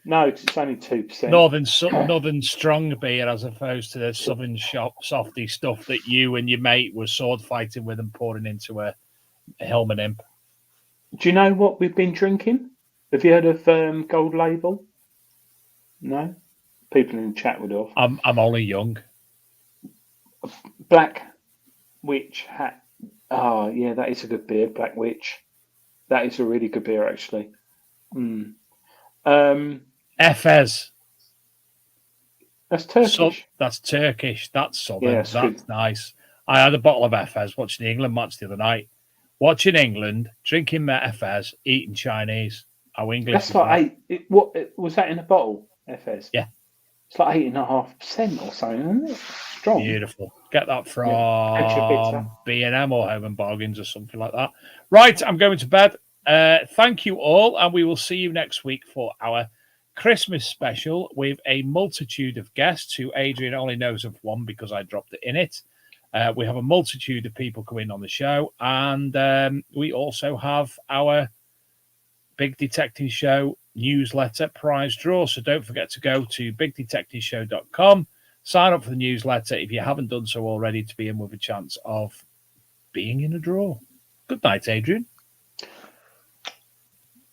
No, it's only 2%. Northern strong beer, as opposed to the Southern softy stuff that you and your mate were sword fighting with and pouring into a Hillman Imp. Do you know what we've been drinking? Have you heard of Gold Label? No? People in the chat would have. I'm only young. Black Witch hat. Oh, yeah, that is a good beer, Black Witch. That is a really good beer, actually. Efes. That's Turkish. That's Turkish. That's Southern. Yeah, that's good. Nice. I had a bottle of Efes watching the England match the other night. Watching England, drinking Efes, eating Chinese. How English. That's like 8. What was that in a bottle? Efes. Yeah. It's like 8.5% or something, isn't it? Strong. Beautiful. Get that from B&M or Home and Bargains or something like that. Right, I'm going to bed. Thank you all, and we will see you next week for our Christmas special with a multitude of guests who Adrian only knows of one because I dropped it in it. We have a multitude of people coming on the show, and we also have our Big Detective Show newsletter prize draw. So don't forget to go to bigdetectiveshow.com, sign up for the newsletter if you haven't done so already, to be in with a chance of being in a draw. Good night, Adrian.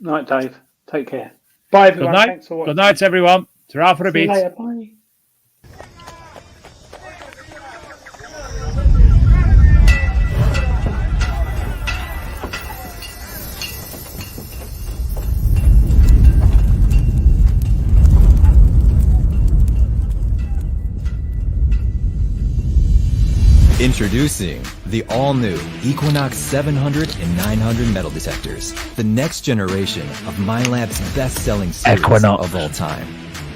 Night, Dave. Take care. Bye, everyone. Good night. Thanks for watching. Good night, everyone. Ta-ra for a bit. See you later. Bye. Introducing the all-new Equinox 700 and 900 metal detectors, the next generation of Minelab's best-selling series of all time.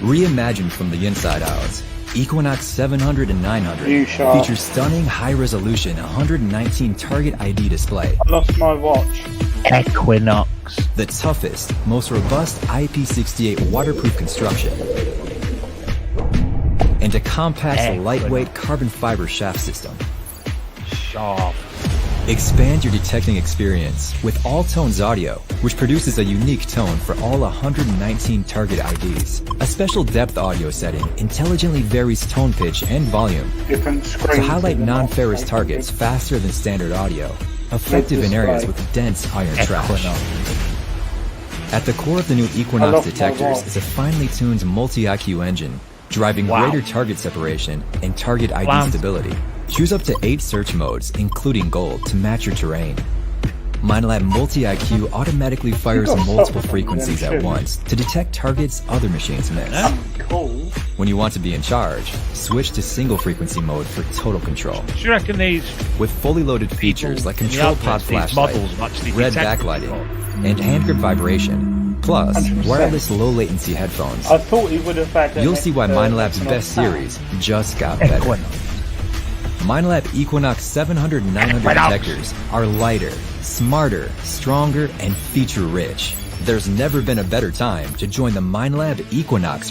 Reimagined from the inside out, Equinox 700 and 900 features stunning high-resolution 119 target ID display. I lost my watch. Equinox. The toughest, most robust IP68 waterproof construction. And a compact, lightweight carbon fiber shaft system. Sharp. Expand your detecting experience with All Tones Audio, which produces a unique tone for all 119 target IDs. A special depth audio setting intelligently varies tone pitch and volume to highlight non-ferrous targets faster than standard audio, effective in areas with dense iron trash. At the core of the new Equinox detectors is a finely tuned multi-IQ engine, driving greater target separation and target ID stability. Choose up to 8 search modes, including gold, to match your terrain. Minelab Multi-IQ automatically fires multiple frequencies at once to detect targets other machines miss. When you want to be in charge, switch to single frequency mode for total control. Do you reckon these, with fully loaded features like control pod flashlight, red backlighting, and hand grip vibration, plus 100%. wireless low latency headphones, I thought he would have had. You'll see why Minelab's best series just got better. Minelab Equinox 700 and 900 detectors are lighter, smarter, stronger, and feature-rich. There's never been a better time to join the Minelab Equinox